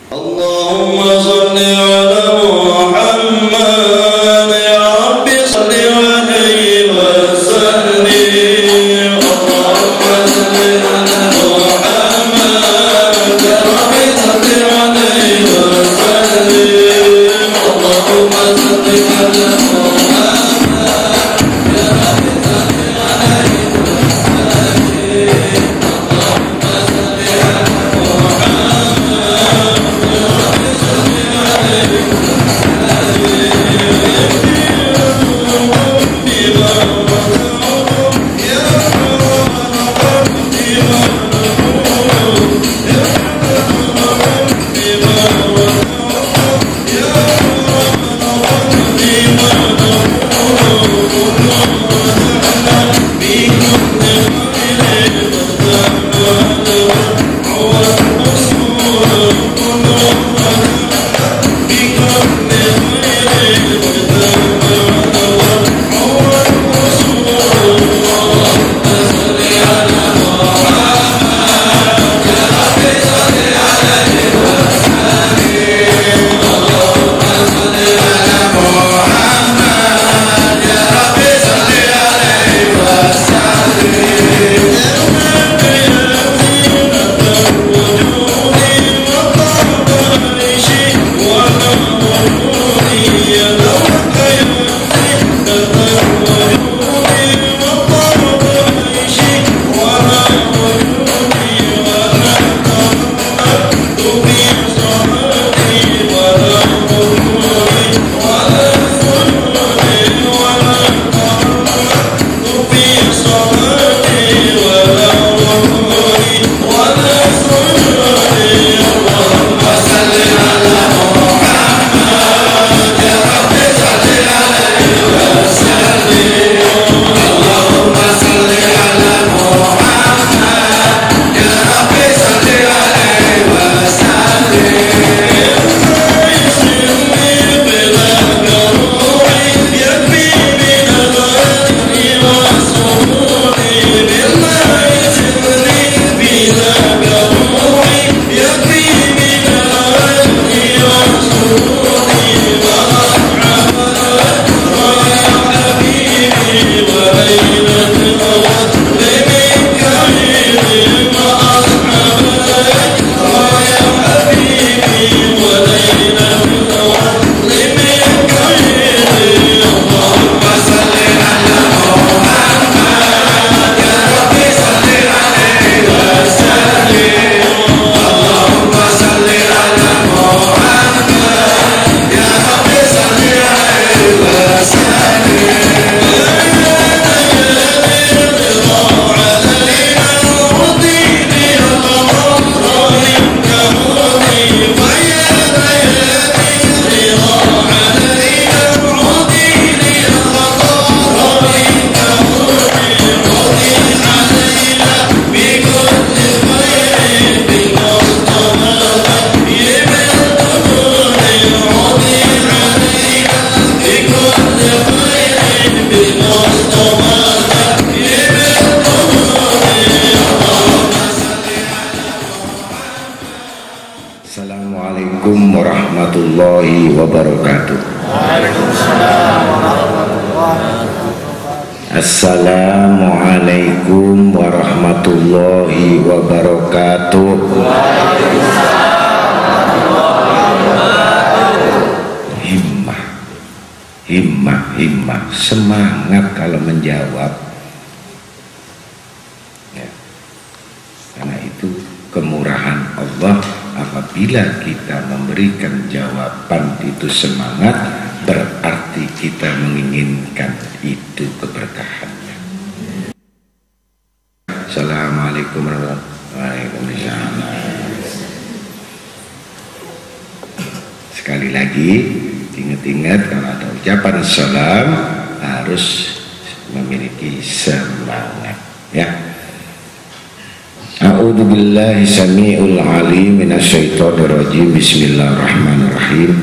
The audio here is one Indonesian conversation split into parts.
Allahumma salli ala Muhammad ya Rabbi salli alaihi wa sallim. Allahumma salli ala Muhammad ya Rabbi salli alaihi wa sallim. Allahumma salli ala Assalamualaikum warahmatullahi wabarakatuh. Assalamualaikum warahmatullahi wabarakatuh. Himmah, himmah, himmah, semangat kalau menjawab. Ya. Karena itu kemurahan Allah. Apabila kita memberikan jawaban itu semangat, berarti kita menginginkan itu keberkahannya. Assalamualaikum warahmatullahi wabarakatuh. Sekali lagi, ingat-ingat kalau ada ucapan salam harus memiliki semangat, ya. A'udzu billahi samii'ul 'aliim minasyaitonir rajiim. Bismillahirrahmanirrahim.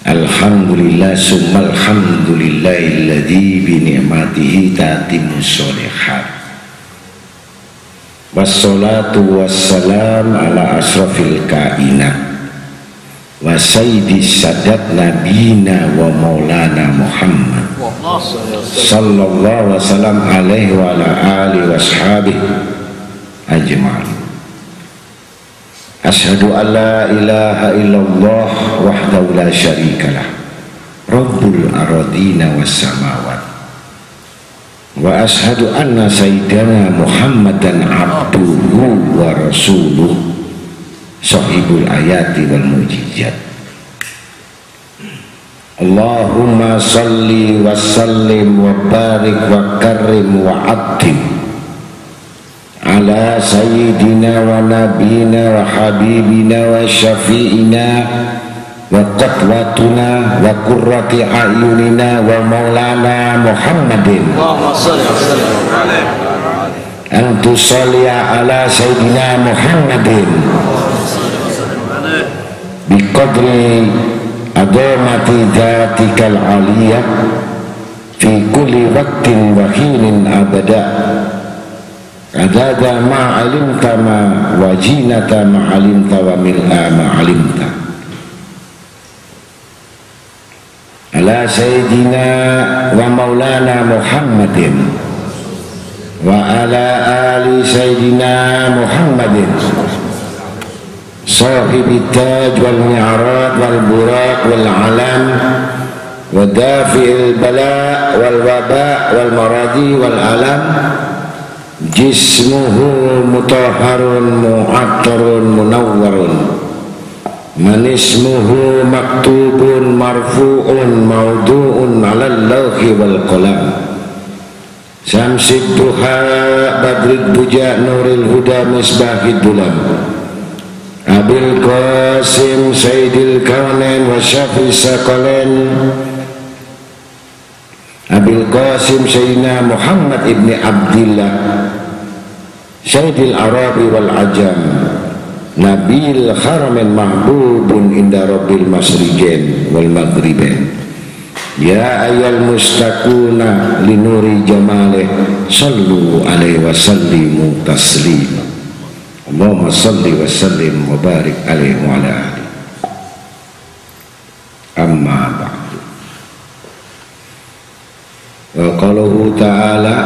Alhamdulillah summal hamdulillahilladzi bi ni'matihi tatimmus sholihat. wassalatu wassalam ala asrafil kainat wa sayyidis sadat nabina wa maulana Muhammad sallallahu wasallam alaihi wa ala alihi wa ashabihi ajma'in. Asyhadu an la ilaha illallah wahdahu la syarikalah rabbul aradina was samawat wa asyhadu anna sayyidana Muhammadan abduhu wa rasuluh sahibul ayati wal mujizat. Allahumma salli wa sallim wa barik wa karim wa atim ala sayyidina wa nabina wa habibina wa syafi'ina wa qatwatuna wa qurrati a'yunina wa maulana Muhammadin. Allahumma salli wa sallim antusalliya ala sayyidina Muhammadin biqadri adamati dhatikal aliyah fi kulli waqtin wa hinin abada adada ma'alimta ma wajinata ma'alimta wa mil'a ma'alimta ala sayyidina wa maulana Muhammadin wa ala ali sayyidina Muhammadin sahibit taj wal mi'raj wal buraq wal alam wa dafi'il bala wal waba wal maradi wal alam jismuhu mutahharun mu'attarun munawwarun man ismuhu maktubun marfu'un mawdu'un 'alal lawhi wal qalam syamsid duha badrid duja nuril huda misbahid bulan Abil Qasim Sayyidil Kaunain wa Syafi Sakalain Abil Qasim Sayyidina Muhammad ibni Abdillah Sayyidil Arabi wal Ajam Nabil Haramin Mahbubun inda Rabbil Masriqin wal Maghribain. Ya ayyal mustaquna linuri jamalih sallu alaihi wa sallimu taslima. Allahumma salli wa sallim wa barik alaihi wa ala alihi. Amma ba'du. Wa qaluhu ta'ala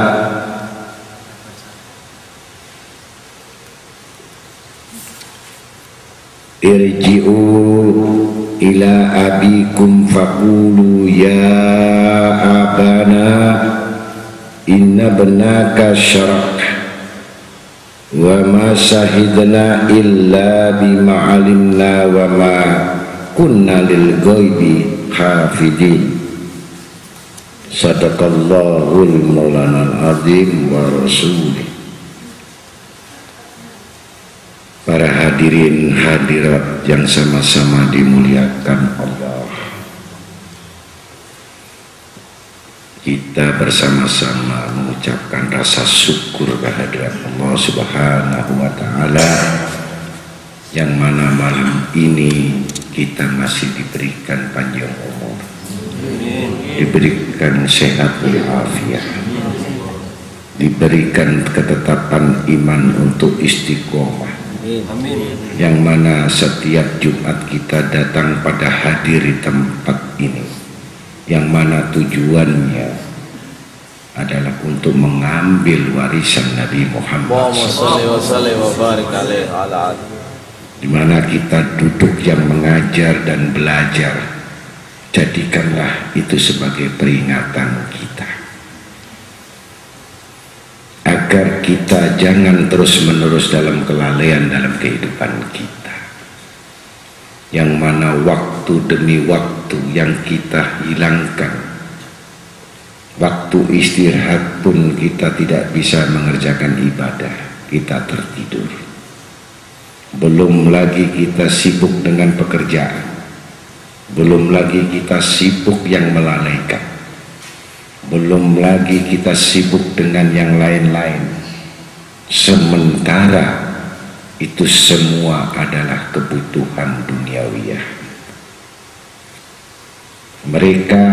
irji'u ila abikum faqulu ya abana inna benaka syarak wa ma syahidna illa bima alimna wa ma kunna lil ghaibi hafidin. Sadaqallahul maulanal azim wa rasulih. Para hadirin hadirat yang sama-sama dimuliakan Allah, kita bersama-sama mengucapkan rasa syukur kehadirat Allah Subhanahu wa ta'ala, yang mana malam ini kita masih diberikan panjang umur, diberikan sehat walafiat, diberikan ketetapan iman untuk istiqomah. Yang mana setiap Jumat kita datang pada hadir di tempat ini, yang mana tujuannya adalah untuk mengambil warisan Nabi Muhammad di mana kita duduk yang mengajar dan belajar. Jadikanlah itu sebagai peringatan kita agar kita jangan terus-menerus dalam kelalaian dalam kehidupan kita, yang mana waktu demi waktu yang kita hilangkan, waktu istirahat pun kita tidak bisa mengerjakan ibadah, kita tertidur. Belum lagi kita sibuk dengan pekerjaan, belum lagi kita sibuk yang melalaikan, belum lagi kita sibuk dengan yang lain-lain. Sementara itu semua adalah kebutuhan duniawiyah. Mereka,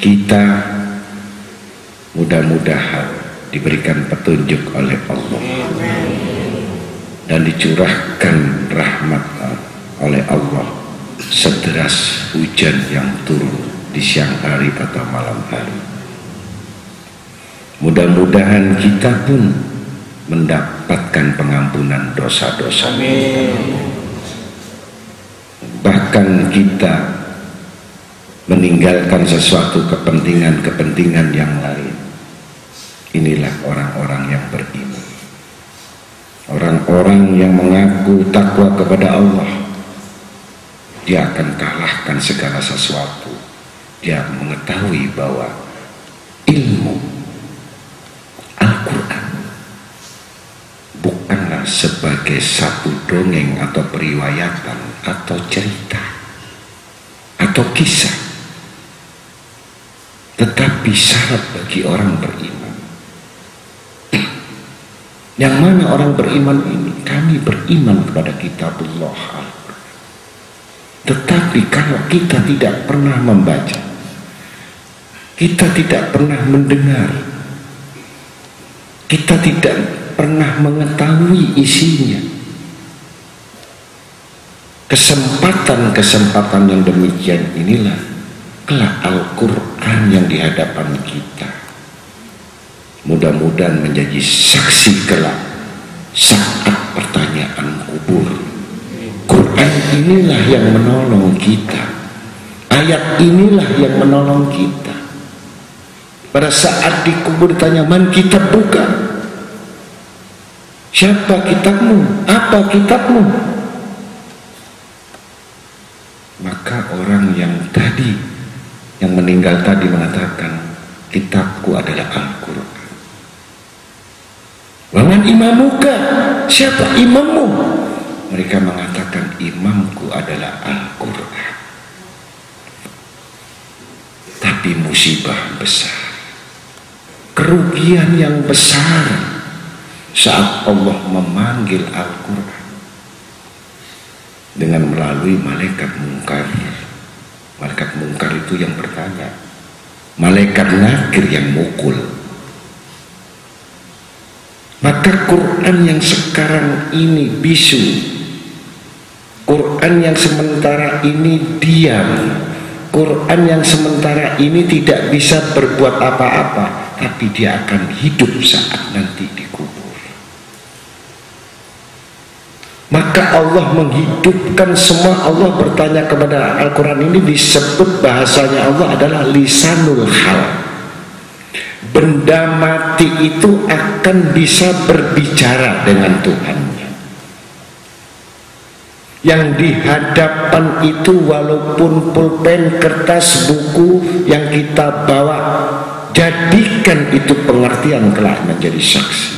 kita mudah-mudahan diberikan petunjuk oleh Allah, dan dicurahkan rahmat oleh Allah sederas hujan yang turun di siang hari atau malam hari. Mudah-mudahan kita pun mendapatkan pengampunan dosa-dosa kita. Bahkan kita meninggalkan sesuatu kepentingan-kepentingan yang lain. Inilah orang-orang yang beriman, orang-orang yang mengaku takwa kepada Allah. Dia akan kalahkan segala sesuatu. Dia mengetahui bahwa ilmu Al-Quran bukanlah sebagai satu dongeng atau periwayatan atau cerita atau kisah, tetapi syarat bagi orang beriman. Yang mana orang beriman ini? Kami beriman kepada kitabullah Al-Quran. Tetapi kalau kita tidak pernah membaca, kita tidak pernah mendengar, kita tidak pernah mengetahui isinya, kesempatan-kesempatan yang demikian inilah kelak Al-Quran yang di hadapan kita mudah-mudahan menjadi saksi kelak saat pertanyaan kubur. Quran inilah yang menolong kita, ayat inilah yang menolong kita. Pada saat di kubur ditanya, man kitab bukan? Siapa kitabmu? Apa kitabmu? Maka orang yang tadi, yang meninggal tadi mengatakan, kitabku adalah Al-Quran. Waman imamuka? Siapa imammu? Mereka mengatakan, imamku adalah Al-Quran. Tapi musibah besar, kerugian yang besar saat Allah memanggil Al-Quran dengan melalui malaikat mungkar. Malaikat mungkar itu yang bertanya, malaikat nakir yang mukul. Maka Quran yang sekarang ini bisu, Quran yang sementara ini diam, Quran yang sementara ini tidak bisa berbuat apa-apa, tapi dia akan hidup saat nanti dikubur. Maka Allah menghidupkan semua. Allah bertanya kepada Al-Quran ini, disebut bahasanya Allah adalah lisanul hal. Benda mati itu akan bisa berbicara dengan Tuhannya. Yang di hadapan itu walaupun pulpen, kertas, buku yang kita bawa, jadikan itu pengertian kelak menjadi saksi.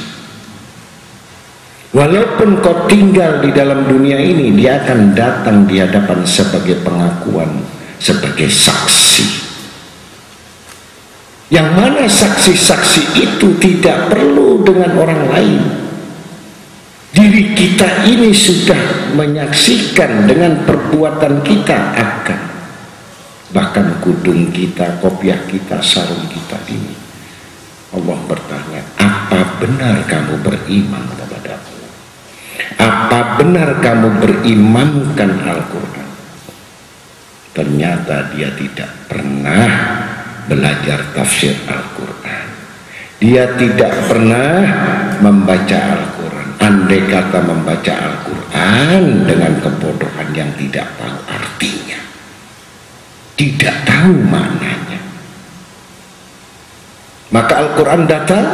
Walaupun kau tinggal di dalam dunia ini, dia akan datang di hadapan sebagai pengakuan, sebagai saksi. Yang mana saksi-saksi itu tidak perlu dengan orang lain. Diri kita ini sudah menyaksikan dengan perbuatan kita akan. Bahkan kudung kita, kopiah kita, sarung kita ini. Allah bertanya, apa benar kamu beriman kepadaku? Apa benar kamu berimankan Al-Quran? Ternyata dia tidak pernah belajar tafsir Al-Quran. Dia tidak pernah membaca Al-Quran. Andai kata membaca Al-Quran dengan kebodohan yang tidak tahu artinya, tidak tahu maknanya, maka Al-Quran datang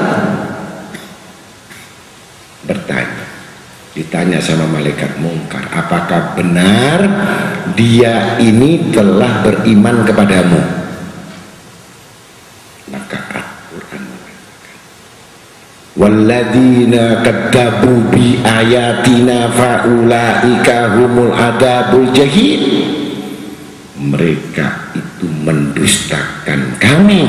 bertanya, ditanya sama malaikat mungkar, apakah benar dia ini telah beriman kepadamu? Maka Al-Quran mengatakan, walladzina kadzabu bi ayatina faulaika humul adzabul jahim. Mereka itu mendustakan kami,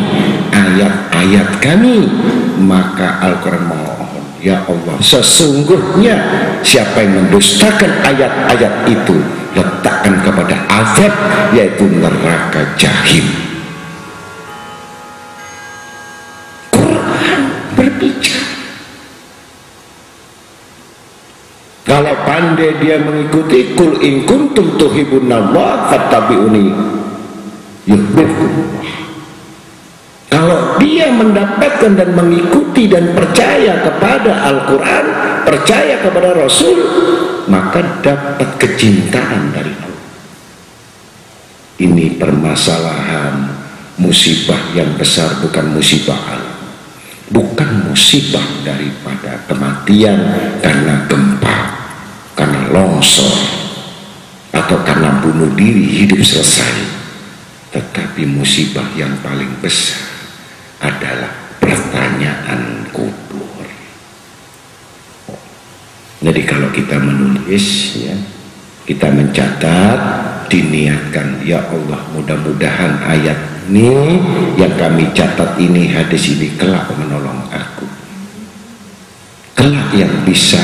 ayat-ayat kami. Maka Al-Quran memohon, ya Allah, sesungguhnya siapa yang mendustakan ayat-ayat itu, letakkan kepada azab, yaitu neraka jahim. Quran berbicara. Kalau pandai dia mengikuti, kul in kuntum tuhibbunallah fattabi'uni yuhibbukumullah. Kalau dia mendapatkan dan mengikuti dan percaya kepada Al-Quran, percaya kepada Rasul, maka dapat kecintaan dari Allah. Ini permasalahan musibah yang besar, bukan musibah alam, bukan musibah daripada kematian karena gempa, karena longsor, atau karena bunuh diri hidup selesai. Tetapi musibah yang paling besar adalah pertanyaan kubur. Jadi kalau kita menulis, ya, kita mencatat, diniatkan, ya Allah, mudah-mudahan ayat ini yang kami catat ini, hadis ini kelak menolong aku, kelak yang bisa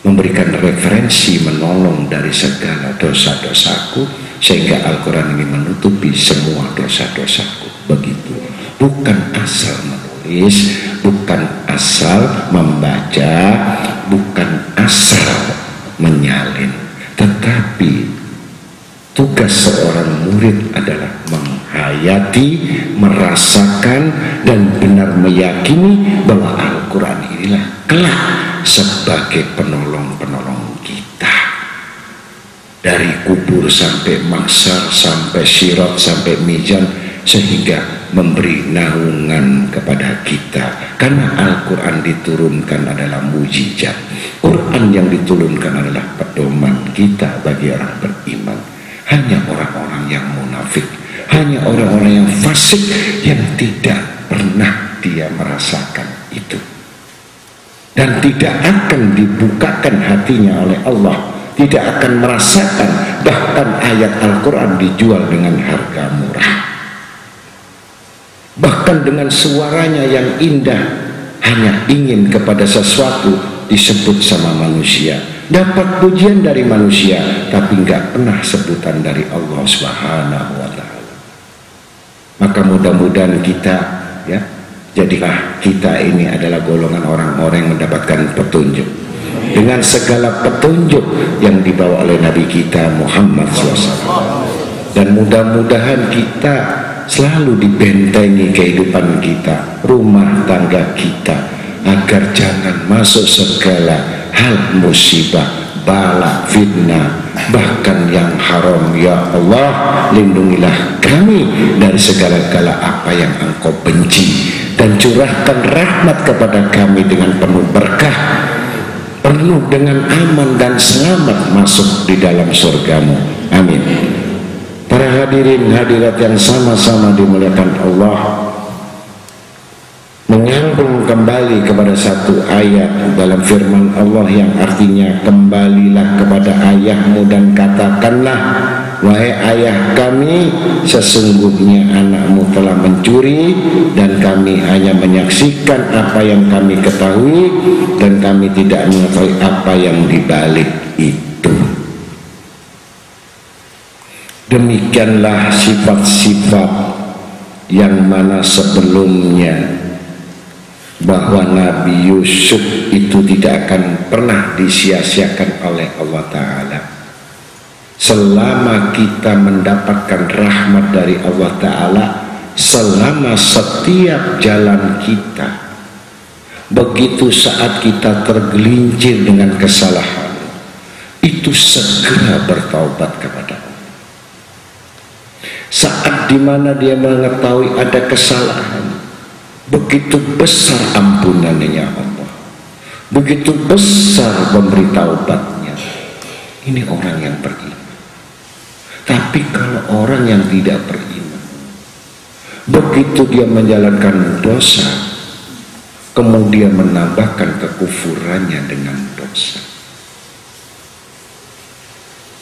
memberikan referensi, menolong dari segala dosa-dosaku, sehingga Al-Quran ini menutupi semua dosa-dosaku. Begitu. Bukan asal menulis, bukan asal membaca, bukan asal menyalin, tetapi tugas seorang murid adalah menghayati, merasakan, dan benar meyakini bahwa Al-Quran inilah kelak sebagai penolong-penolong kita. Dari kubur sampai mahsyar, sampai sirat, sampai mizan, sehingga memberi naungan kepada kita. Karena Al-Quran diturunkan adalah mujizat. Quran yang diturunkan adalah pedoman kita bagi orang beriman. Hanya orang-orang yang munafik, hanya orang-orang yang fasik yang tidak pernah dia merasakan itu, dan tidak akan dibukakan hatinya oleh Allah, tidak akan merasakan. Bahkan ayat Al-Quran dijual dengan harga murah, bahkan dengan suaranya yang indah, hanya ingin kepada sesuatu disebut sama manusia, dapat pujian dari manusia, tapi nggak pernah sebutan dari Allah Subhanahu wa Ta'ala. Maka mudah-mudahan kita, ya, jadilah kita ini adalah golongan orang-orang yang mendapatkan petunjuk dengan segala petunjuk yang dibawa oleh Nabi kita Muhammad SAW. Dan mudah-mudahan kita selalu dibentengi kehidupan kita, rumah tangga kita, agar jangan masuk segala hal musibah, bala, fitnah, bahkan yang haram. Ya Allah, lindungilah kami dari segala-gala apa yang Engkau benci, dan curahkan rahmat kepada kami dengan penuh berkah, penuh dengan aman dan selamat masuk di dalam surgamu. Amin. Para hadirin hadirat yang sama-sama dimuliakan Allah, menyambung kembali kepada satu ayat dalam firman Allah yang artinya, kembalilah kepada ayahmu dan katakanlah, wahai ayah kami, sesungguhnya anakmu telah mencuri, dan kami hanya menyaksikan apa yang kami ketahui, dan kami tidak mengetahui apa yang dibalik itu. Demikianlah sifat-sifat yang mana sebelumnya, bahwa Nabi Yusuf itu tidak akan pernah disia-siakan oleh Allah Ta'ala. Selama kita mendapatkan rahmat dari Allah Ta'ala, selama setiap jalan kita, begitu saat kita tergelincir dengan kesalahan, itu segera bertaubat kepada Allah. Saat dimana dia mengetahui ada kesalahan, begitu besar ampunannya Allah, begitu besar memberi taubatnya. Ini orang yang beriman. Tapi kalau orang yang tidak beriman, begitu dia menjalankan dosa, kemudian menambahkan kekufurannya dengan dosa,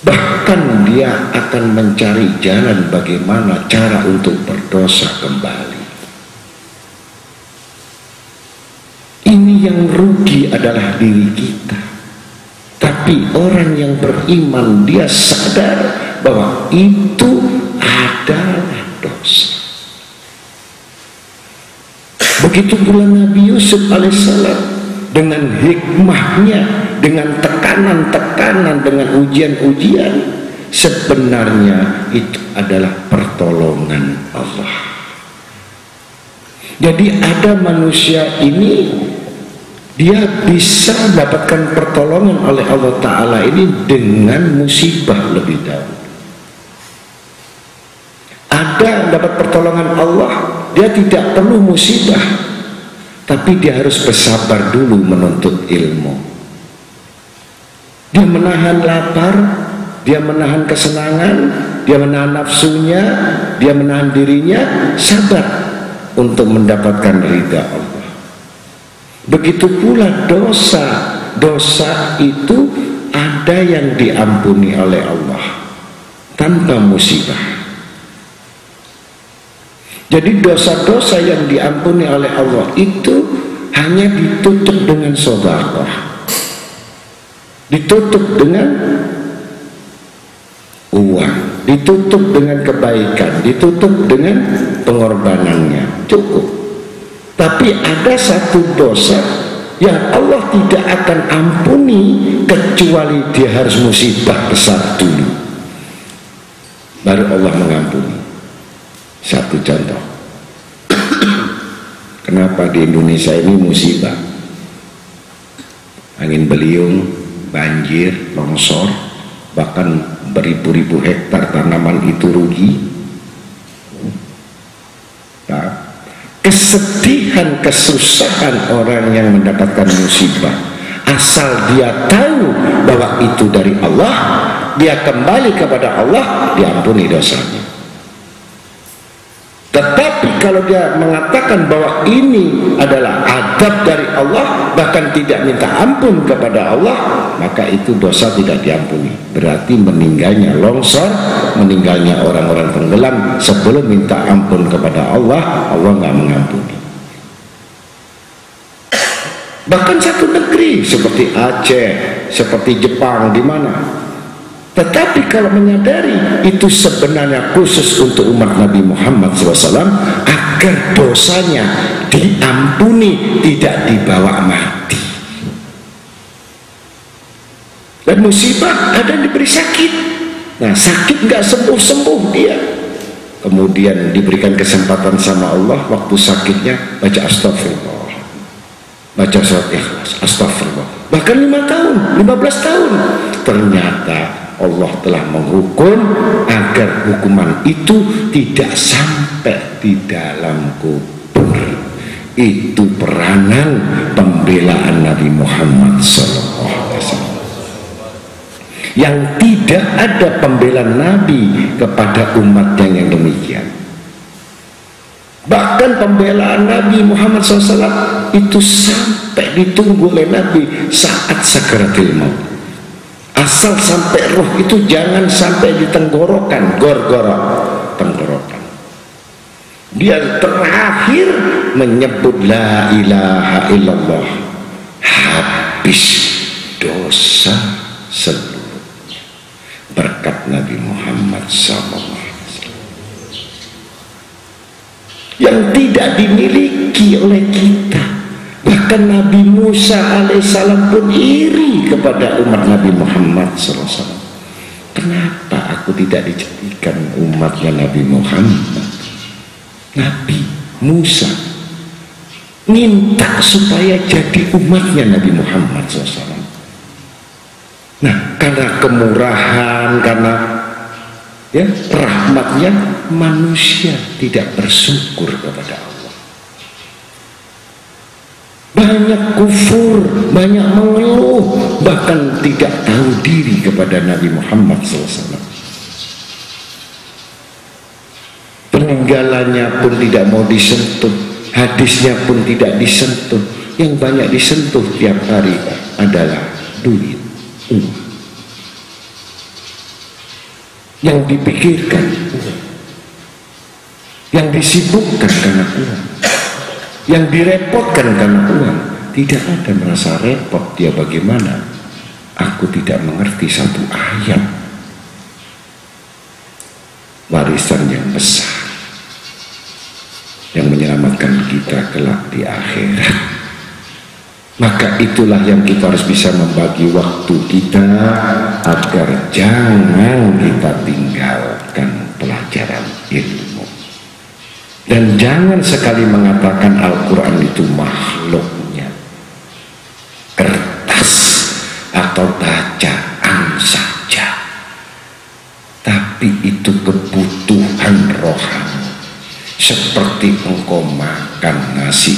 bahkan dia akan mencari jalan bagaimana cara untuk berdosa kembali. Ini yang rugi adalah diri kita. Tapi orang yang beriman, dia sadar bahwa itu adalah dosa. Begitu pula Nabi Yusuf alaihissalam dengan hikmahnya dengan tekanan-tekanan, dengan ujian-ujian, sebenarnya itu adalah pertolongan Allah. Jadi ada manusia ini, dia bisa mendapatkan pertolongan oleh Allah Ta'ala ini dengan musibah lebih dahulu. Ada dapat pertolongan Allah, dia tidak perlu musibah, tapi dia harus bersabar dulu menuntut ilmu. Dia menahan lapar, dia menahan kesenangan, dia menahan nafsunya, dia menahan dirinya, sabar untuk mendapatkan ridha Allah. Begitu pula dosa. Dosa itu ada yang diampuni oleh Allah tanpa musibah. Jadi dosa-dosa yang diampuni oleh Allah itu hanya ditutup dengan sedekah, ditutup dengan uang, ditutup dengan kebaikan, ditutup dengan pengorbanannya, cukup. Tapi ada satu dosa yang Allah tidak akan ampuni kecuali dia harus musibah besar dulu, baru Allah mengampuni. Satu contoh, kenapa di Indonesia ini musibah, angin beliung, banjir, longsor, bahkan beribu-ribu hektar tanaman itu rugi. Nah, kesedihan, kesusahan orang yang mendapatkan musibah, asal dia tahu bahwa itu dari Allah, dia kembali kepada Allah, diampuni dosanya. Tetapi kalau dia mengatakan bahwa ini adalah adab dari Allah, bahkan tidak minta ampun kepada Allah, maka itu dosa tidak diampuni. Berarti meninggalnya longsor, meninggalnya orang-orang tenggelam sebelum minta ampun kepada Allah, Allah nggak mengampuni. Bahkan satu negeri seperti Aceh, seperti Jepang, di mana? Tetapi kalau menyadari itu sebenarnya khusus untuk umat Nabi Muhammad SAW agar dosanya diampuni, tidak dibawa mati. Dan musibah ada yang diberi sakit. Nah, sakit nggak sembuh-sembuh dia. Kemudian diberikan kesempatan sama Allah, waktu sakitnya baca astagfirullah, baca surat ikhlas, astagfirullah. Bahkan 5 tahun, 15 tahun. Ternyata Allah telah menghukum agar hukuman itu tidak sampai di dalam kubur. Itu peranan pembelaan Nabi Muhammad SAW. Yang tidak ada pembelaan Nabi kepada umatnya yang demikian. Bahkan pembelaan Nabi Muhammad SAW itu sampai ditunggu oleh Nabi saat sakaratul maut. Asal sampai roh itu jangan sampai di tenggorokan, gorgorok, tenggorokan. Dia terakhir menyebut la ilaha illallah, habis dosa seluruhnya berkat Nabi Muhammad SAW yang tidak dimiliki oleh kita. Bahkan Nabi Musa alaihissalam pun iri kepada umat Nabi Muhammad SAW. Kenapa aku tidak dijadikan umatnya Nabi Muhammad? Nabi Musa minta supaya jadi umatnya Nabi Muhammad SAW. Nah, karena kemurahan, karena ya rahmatnya, manusia tidak bersyukur kepada Allah. Banyak kufur, banyak mengeluh, bahkan tidak tahu diri kepada Nabi Muhammad SAW. Peninggalannya pun tidak mau disentuh, hadisnya pun tidak disentuh. Yang banyak disentuh tiap hari adalah duit, uang. Yang dipikirkan uang, yang disibukkan karena uang, yang direpotkan karena uang. Tidak ada merasa repot dia. Bagaimana? Aku tidak mengerti satu ayat warisan yang besar yang menyelamatkan kita kelak di akhirat. Maka itulah yang kita harus bisa membagi waktu kita agar jangan kita tinggalkan pelajaran ilmu. Dan jangan sekali mengatakan Al-Quran itu makhluknya kertas atau bacaan saja, tapi itu kebutuhan rohani. Seperti engkau makan nasi,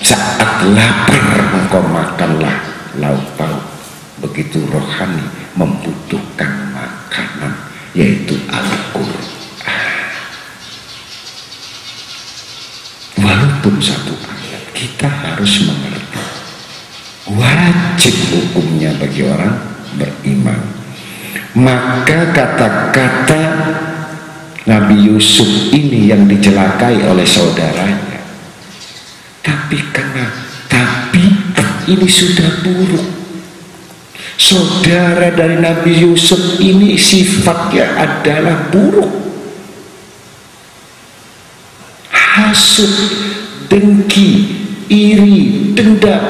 saat lapar engkau makanlah lauk pauk. Begitu rohani membutuhkan makanan, yaitu Al-Quran. Walaupun satu ayat, kita harus mengerti, wajib hukumnya bagi orang beriman. Maka kata-kata Nabi Yusuf ini yang dicelakai oleh saudaranya, tapi karena tabiat ini sudah buruk. Saudara dari Nabi Yusuf ini sifatnya adalah buruk, hasut, dengki, iri, dendam,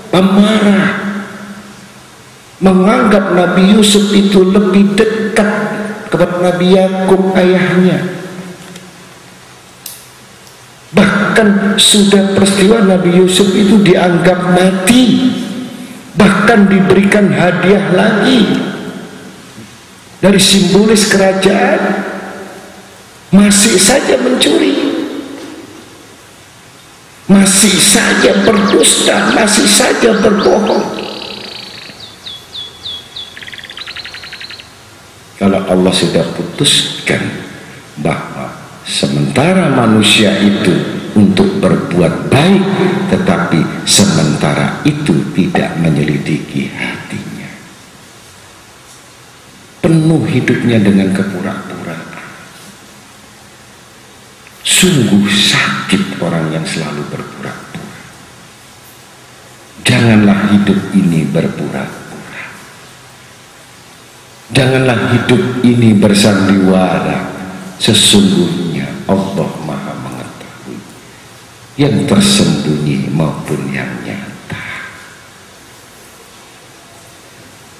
pemarah, menganggap Nabi Yusuf itu lebih dekat kepada Nabi Yakub ayahnya. Bahkan sudah peristiwa Nabi Yusuf itu dianggap mati, bahkan diberikan hadiah lagi dari simbolis kerajaan, masih saja mencuri, masih saja berdusta, masih saja berbohong. Kalau Allah sudah putuskan bahwa sementara manusia itu untuk berbuat baik, tetapi sementara itu tidak menyelidiki hatinya, penuh hidupnya dengan kepura-puraan, sungguh sakit orang yang selalu berpura-pura. Janganlah hidup ini berpura-pura. Janganlah hidup ini bersandiwara. Sesungguhnya Allah Maha mengetahui yang tersembunyi maupun yang nyata.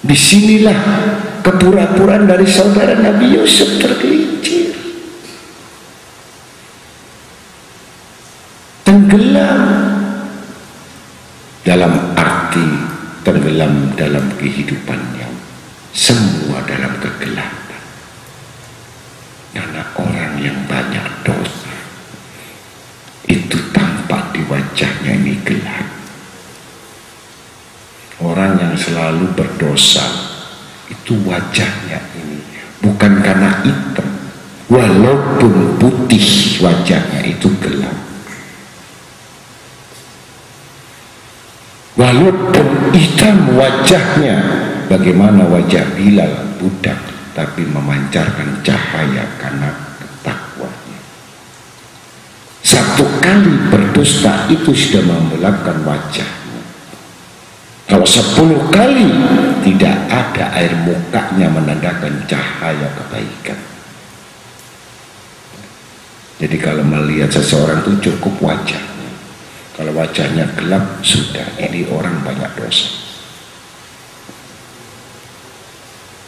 Disinilah kepura-puraan dari saudara Nabi Yusuf tergelincir, tenggelam, dalam arti tenggelam dalam kehidupannya, semua dalam kegelapan. Karena orang yang banyak dosa itu tampak di wajahnya ini gelap. Orang yang selalu berdosa itu wajahnya ini bukan karena hitam, walaupun putih wajahnya itu gelap. Walaupun hitam wajahnya, bagaimana wajah Bilal budak, tapi memancarkan cahaya karena ketakwanya. Satu kali berdusta itu sudah memgelapkan wajahnya. Kalau 10 kali tidak ada air mukanya menandakan cahaya kebaikan. Jadi kalau melihat seseorang itu cukup wajahnya. Kalau wajahnya gelap, sudah, ini orang banyak dosa.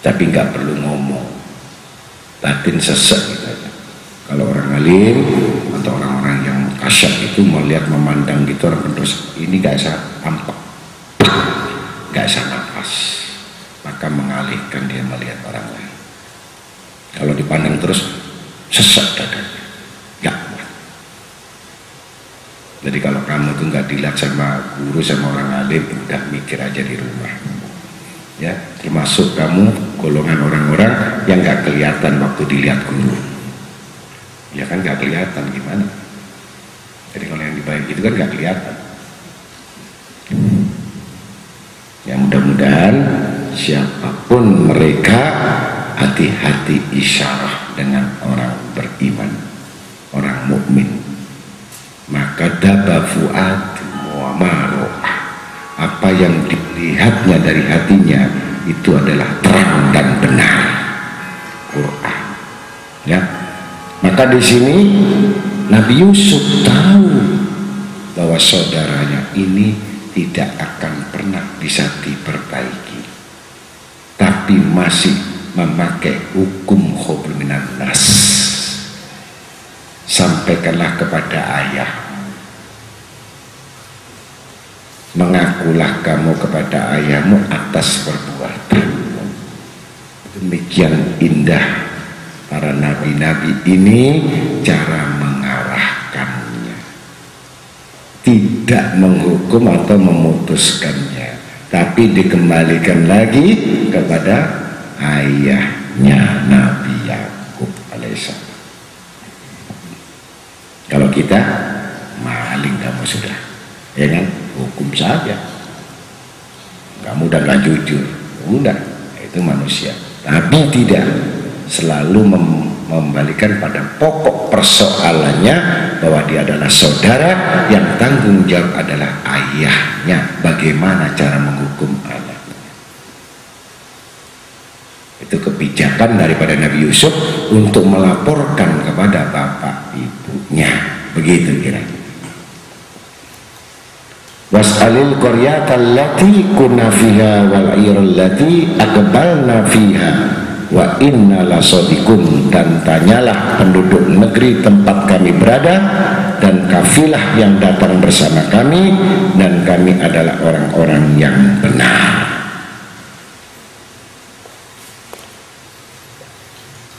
Tapi nggak perlu ngomong, batin sesek gitu aja. Kalau orang alim atau orang-orang yang kasyaf itu melihat, memandang gitu orang berdosa, ini nggak usah tampak, nggak usah nafas, maka mengalihkan dia melihat orang lain. Kalau dipandang terus, sesek dadanya, nggak kuat. Jadi kalau kamu tuh nggak dilihat sama guru, sama orang alim, udah mikir aja di rumah. Ya, termasuk kamu golongan orang-orang yang nggak kelihatan waktu dilihat guru. Ya kan nggak kelihatan, gimana? Jadi kalau yang dibayar gitu kan nggak kelihatan. Ya mudah-mudahan siapapun mereka hati-hati isyarah dengan orang beriman, orang mukmin. Maka daba fuad wa maro'ah, apa yang dilihatnya dari hatinya itu adalah terang dan benar, Quran. Ya, maka di sini Nabi Yusuf tahu bahwa saudaranya ini tidak akan pernah bisa diperbaiki, tapi masih memakai hukum khublun minan nas. Sampaikanlah kepada ayah, mengakulah kamu kepada ayahmu atas perbuatanmu. Demikian indah para nabi-nabi ini cara mengarahkannya, tidak menghukum atau memutuskannya, tapi dikembalikan lagi kepada ayahnya Nabi Yakub alaihissalam. Kalau kita maling kamu sudah, ya kan, hukum saja, kamu udah gak jujur, udah, itu manusia. Tapi tidak, selalu membalikan pada pokok persoalannya bahwa dia adalah saudara, yang tanggung jawab adalah ayahnya. Bagaimana cara menghukum anaknya? Itu kebijakan daripada Nabi Yusuf untuk melaporkan kepada bapak ibunya. Begitu kira-kira. Was'alil qaryata allati kunna fiha wal 'ira allati aqbalna fiha wa inna lasadiqun, dan tanyalah penduduk negeri tempat kami berada dan kafilah yang datang bersama kami, dan kami adalah orang-orang yang benar.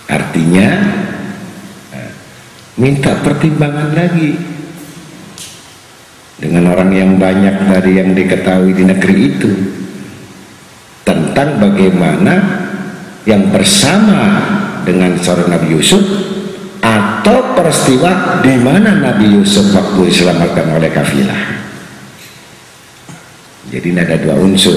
Artinya minta pertimbangan lagi dengan orang yang banyak dari yang diketahui di negeri itu tentang bagaimana yang bersama dengan saudara Nabi Yusuf, atau peristiwa di mana Nabi Yusuf waktu diselamatkan oleh kafilah. Jadi ada dua unsur,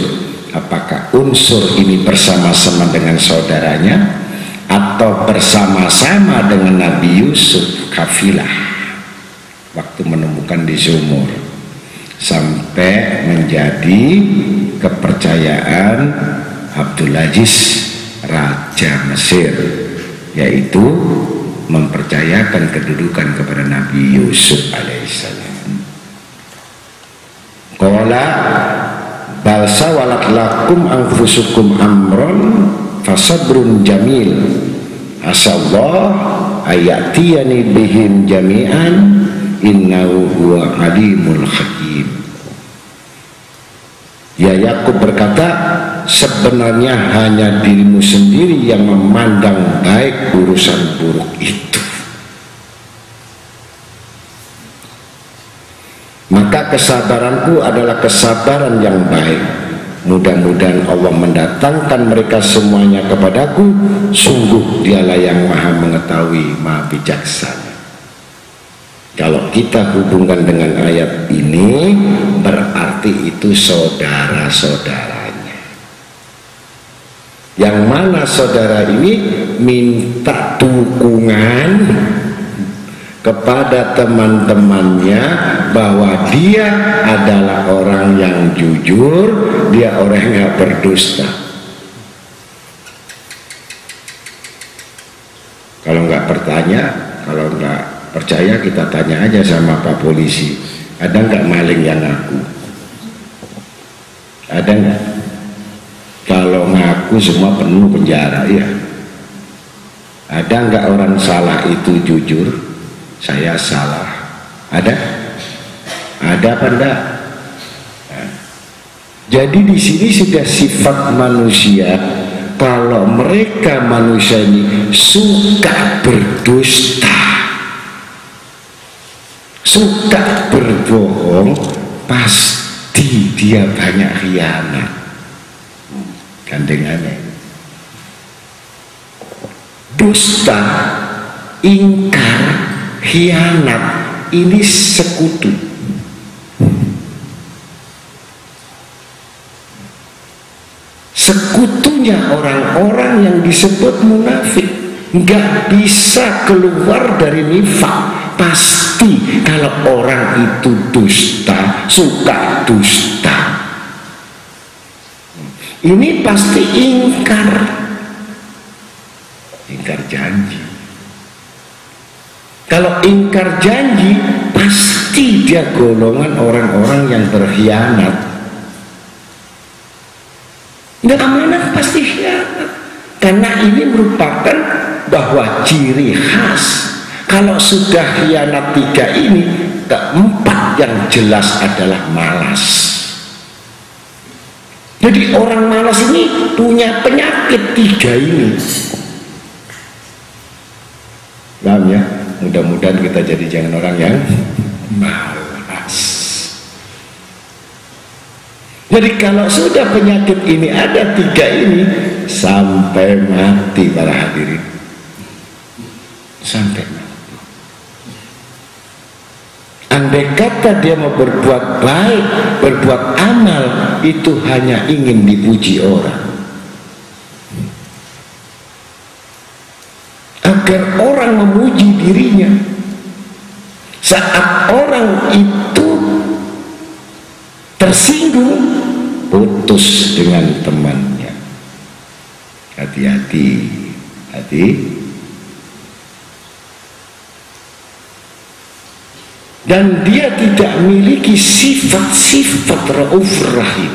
apakah unsur ini bersama-sama dengan saudaranya atau bersama-sama dengan Nabi Yusuf kafilah waktu menemukan di sumur, sampai menjadi kepercayaan Abdul Aziz Raja Mesir, yaitu mempercayakan kedudukan kepada Nabi Yusuf alaihissalam. Qala bal sawalat lakum anfusukum amron fasabrun jamil asallah ayatiyani bihim jami'an innahu huwa alimul hakim. Ya Yakub berkata, sebenarnya hanya dirimu sendiri yang memandang baik urusan buruk itu. Maka kesabaranku adalah kesabaran yang baik. Mudah-mudahan Allah mendatangkan mereka semuanya kepadaku. Sungguh dialah yang maha mengetahui, maha bijaksana. Kalau kita hubungkan dengan ayat ini, berarti itu saudara-saudaranya. Yang mana saudara ini minta dukungan kepada teman-temannya bahwa dia adalah orang yang jujur, dia orang yang berdusta. Kalau nggak percaya kita tanya aja sama Pak Polisi, ada nggak maling yang ngaku? Ada nggak? Kalau ngaku semua penuh penjara, ya. Ada nggak orang salah itu jujur? Saya salah. Ada? Ada apa enggak? Nah. Jadi di sini sudah sifat manusia. Kalau mereka manusia ini suka berdusta, suka berbohong, pasti dia banyak khianat. Gandengannya dusta, ingkar, khianat, ini sekutu. Sekutunya orang-orang yang disebut munafik. Nggak bisa keluar dari nifak. Pasti kalau orang itu dusta, suka dusta, ini pasti ingkar janji. Kalau ingkar janji, pasti pasti dia golongan orang-orang yang berkhianat. Dan amanah pasti khianat, karena ini merupakan bahwa ciri khas. Kalau sudah khianat 3 ini, keempat yang jelas adalah malas. Jadi orang malas ini punya penyakit 3 ini. Paham ya? Mudah-mudahan kita jadi jangan orang yang malas. Jadi kalau sudah penyakit ini ada 3 ini, sampai mati para hadirin, sampai mati. Andai kata dia mau berbuat baik, berbuat amal, itu hanya ingin dipuji orang, agar orang memuji dirinya. Saat orang itu tersinggung, putus dengan temannya. Hati-hati, hati. Dan dia tidak memiliki sifat-sifat Raufur Rahim,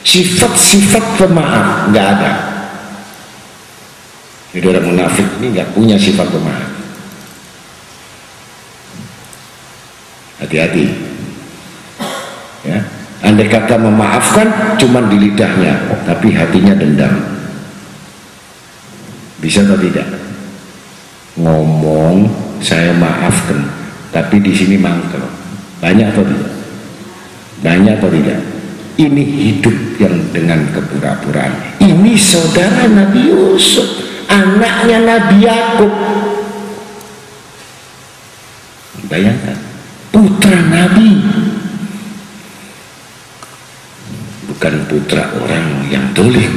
sifat-sifat pemaaf, nggak ada. Jadi orang munafik ini nggak punya sifat pemaaf. Hati-hati ya. Andai kata memaafkan cuma di lidahnya, tapi hatinya dendam, bisa atau tidak? Ngomong saya maafkan, tapi di sini mangkel. Banyak atau tidak? Banyak atau tidak? Ini hidup yang dengan kepura-puraan. Ini saudara Nabi Yusuf, anaknya Nabi Yakub. Bayangkan, putra Nabi, bukan putra orang yang dolim.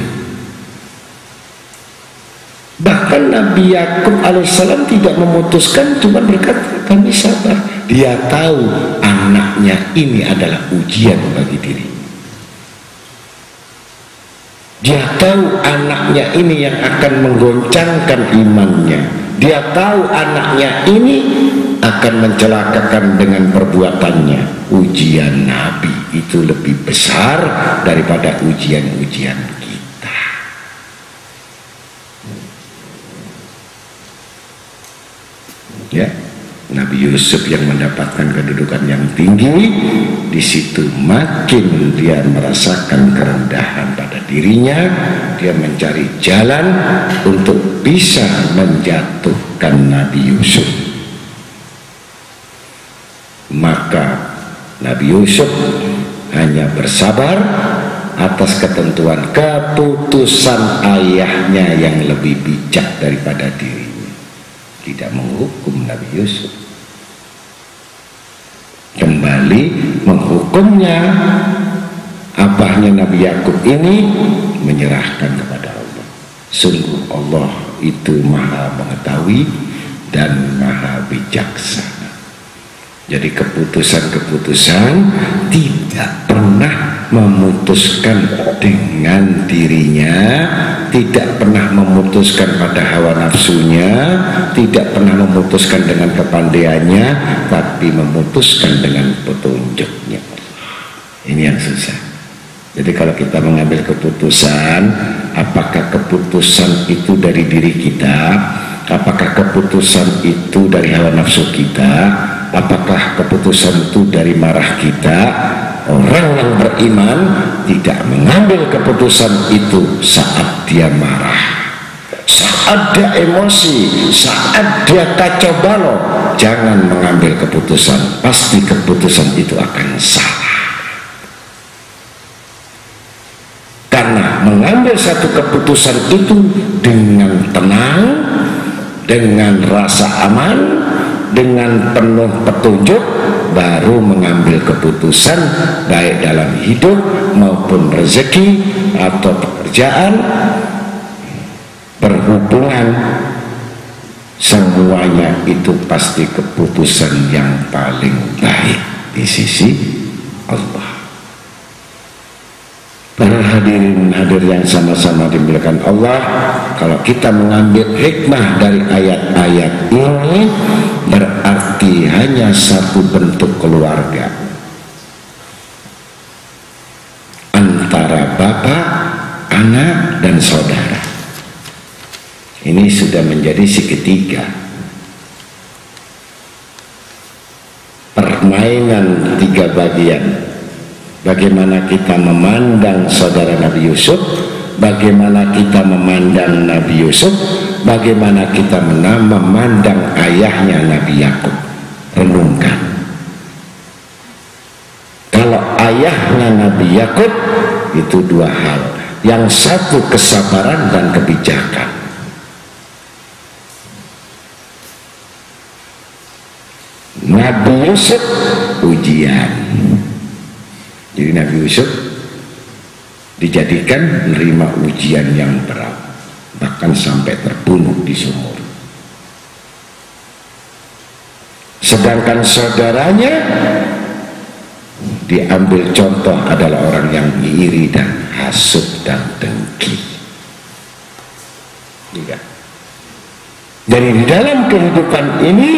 Bahkan Nabi Yakub alaihissalam tidak memutuskan, cuma berkata kami sabar. Dia tahu anaknya ini adalah ujian bagi diri. Dia tahu anaknya ini yang akan menggoncangkan imannya. Dia tahu anaknya ini akan mencelakakan dengan perbuatannya. Ujian Nabi itu lebih besar daripada ujian-ujian kita. Ya, Nabi Yusuf yang mendapatkan kedudukan yang tinggi, di situ makin dia merasakan kerendahan pada dirinya. Dia mencari jalan untuk bisa menjatuhkan Nabi Yusuf. Maka Nabi Yusuf hanya bersabar atas ketentuan keputusan ayahnya yang lebih bijak daripada dirinya. Tidak menghukum Nabi Yusuf, kembali menghukumnya abahnya Nabi Yakub ini, menyerahkan kepada Allah. Sungguh Allah itu maha mengetahui dan maha bijaksana. Jadi keputusan-keputusan tidak pernah memutuskan dengan dirinya, tidak pernah memutuskan pada hawa nafsunya, tidak pernah memutuskan dengan kepandaiannya, tapi memutuskan dengan petunjuknya. Ini yang susah. Jadi kalau kita mengambil keputusan, apakah keputusan itu dari diri kita, apakah keputusan itu dari hawa nafsu kita, apakah keputusan itu dari marah kita? Orang yang beriman tidak mengambil keputusan itu saat dia marah, saat dia emosi, saat dia kacau balau. Jangan mengambil keputusan, pasti keputusan itu akan salah. Karena mengambil satu keputusan itu dengan tenang, dengan rasa aman, dengan penuh petunjuk, baru mengambil keputusan baik dalam hidup maupun rezeki atau pekerjaan, perhubungan. Semuanya itu pasti keputusan yang paling baik di sisi Allah. Para hadirin hadir yang sama-sama dimuliakan Allah, kalau kita mengambil hikmah dari ayat-ayat ini, berarti tetapi hanya satu bentuk keluarga antara bapak, anak, dan saudara. Ini sudah menjadi segitiga. Permainan tiga bagian. Bagaimana kita memandang saudara Nabi Yusuf, bagaimana kita memandang Nabi Yusuf, bagaimana kita memandang ayahnya Nabi Yakub. Renungkan. Kalau ayahnya Nabi Yakub itu dua hal. Yang satu kesabaran dan kebijakan. Nabi Yusuf ujian. Jadi Nabi Yusuf dijadikan menerima ujian yang berat, bahkan sampai terbunuh di sumur. Sedangkan saudaranya diambil contoh adalah orang yang iri dan hasut dan dengki. Jadi di dalam kehidupan ini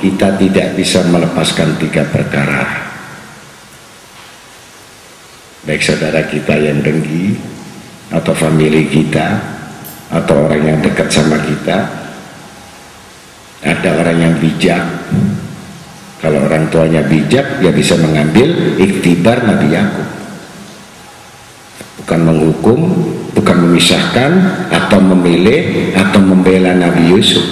kita tidak bisa melepaskan tiga perkara. Baik saudara kita yang dengki, atau famili kita, atau orang yang dekat sama kita. Ada orang yang bijak. Kalau orang tuanya bijak, dia bisa mengambil iktibar Nabi Yakub. Bukan menghukum, bukan memisahkan, atau memilih, atau membela Nabi Yusuf.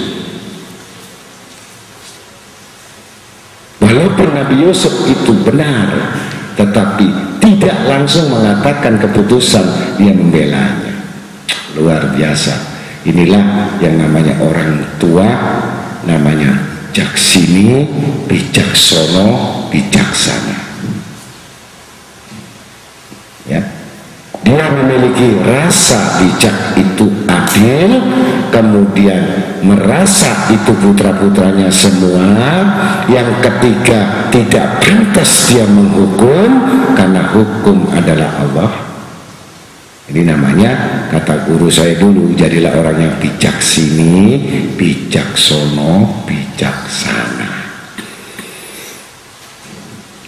Walaupun Nabi Yusuf itu benar, tetapi tidak langsung mengatakan keputusan, dia membelanya. Luar biasa. Inilah yang namanya orang tua, namanya jaksini, bijaksono, bijaksana. Ya, dia memiliki rasa bijak itu adil, kemudian merasa itu putra-putranya semua. Yang ketiga, tidak pantas dia menghukum karena hukum adalah Allah. Ini namanya, kata guru saya dulu, jadilah orang yang bijaksini, bijaksono, bijaksana.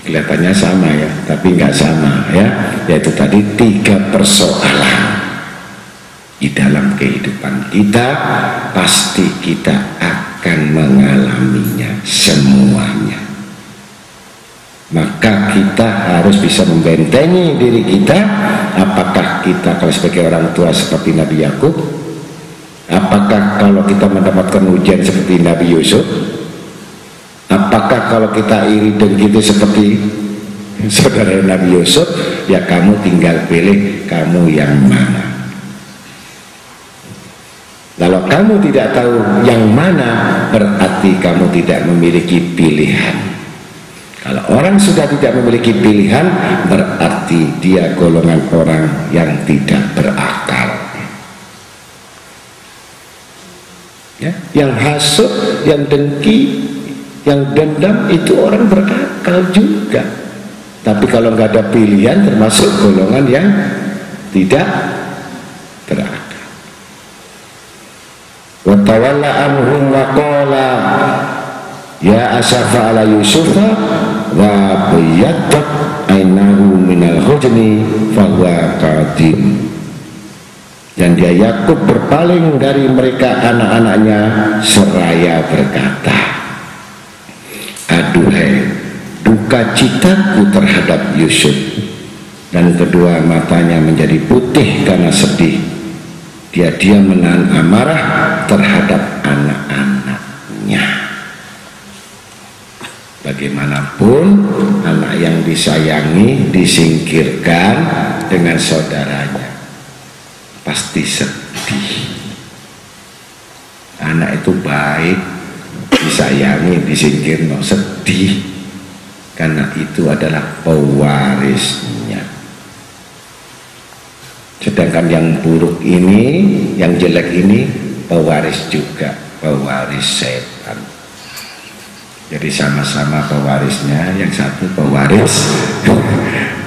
Kelihatannya sama ya, tapi nggak sama ya. Yaitu tadi tiga persoalan di dalam kehidupan kita, pasti kita akan mengalaminya semuanya. Maka kita harus bisa membentengi diri kita. Apakah kita kalau sebagai orang tua seperti Nabi Yakub? Apakah kalau kita mendapatkan ujian seperti Nabi Yusuf? Apakah kalau kita iri dan gitu seperti saudara Nabi Yusuf? Ya kamu tinggal pilih kamu yang mana. Kalau kamu tidak tahu yang mana, berarti kamu tidak memiliki pilihan. Kalau orang sudah tidak memiliki pilihan, berarti dia golongan orang yang tidak berakal. Ya, yang hasut, yang dengki, yang dendam itu orang berakal juga. Tapi kalau nggak ada pilihan, termasuk golongan yang tidak berakal. Wa tawalla anhum wa qala ya asafa ala yusufa wa bayyadat ainahu minal hujni fahuwa qadim. Dan dia Yakub berpaling dari mereka anak-anaknya seraya berkata, aduhai duka citaku terhadap Yusuf. Dan kedua matanya menjadi putih karena sedih. Dia menahan amarah terhadap anak-anaknya. Bagaimanapun anak yang disayangi disingkirkan dengan saudaranya, pasti sedih. Anak itu baik, disayangi, disingkir, no, sedih, karena itu adalah pewarisnya. Sedangkan yang buruk ini, yang jelek ini, pewaris juga, pewaris setan. Jadi sama-sama pewarisnya, yang satu pewaris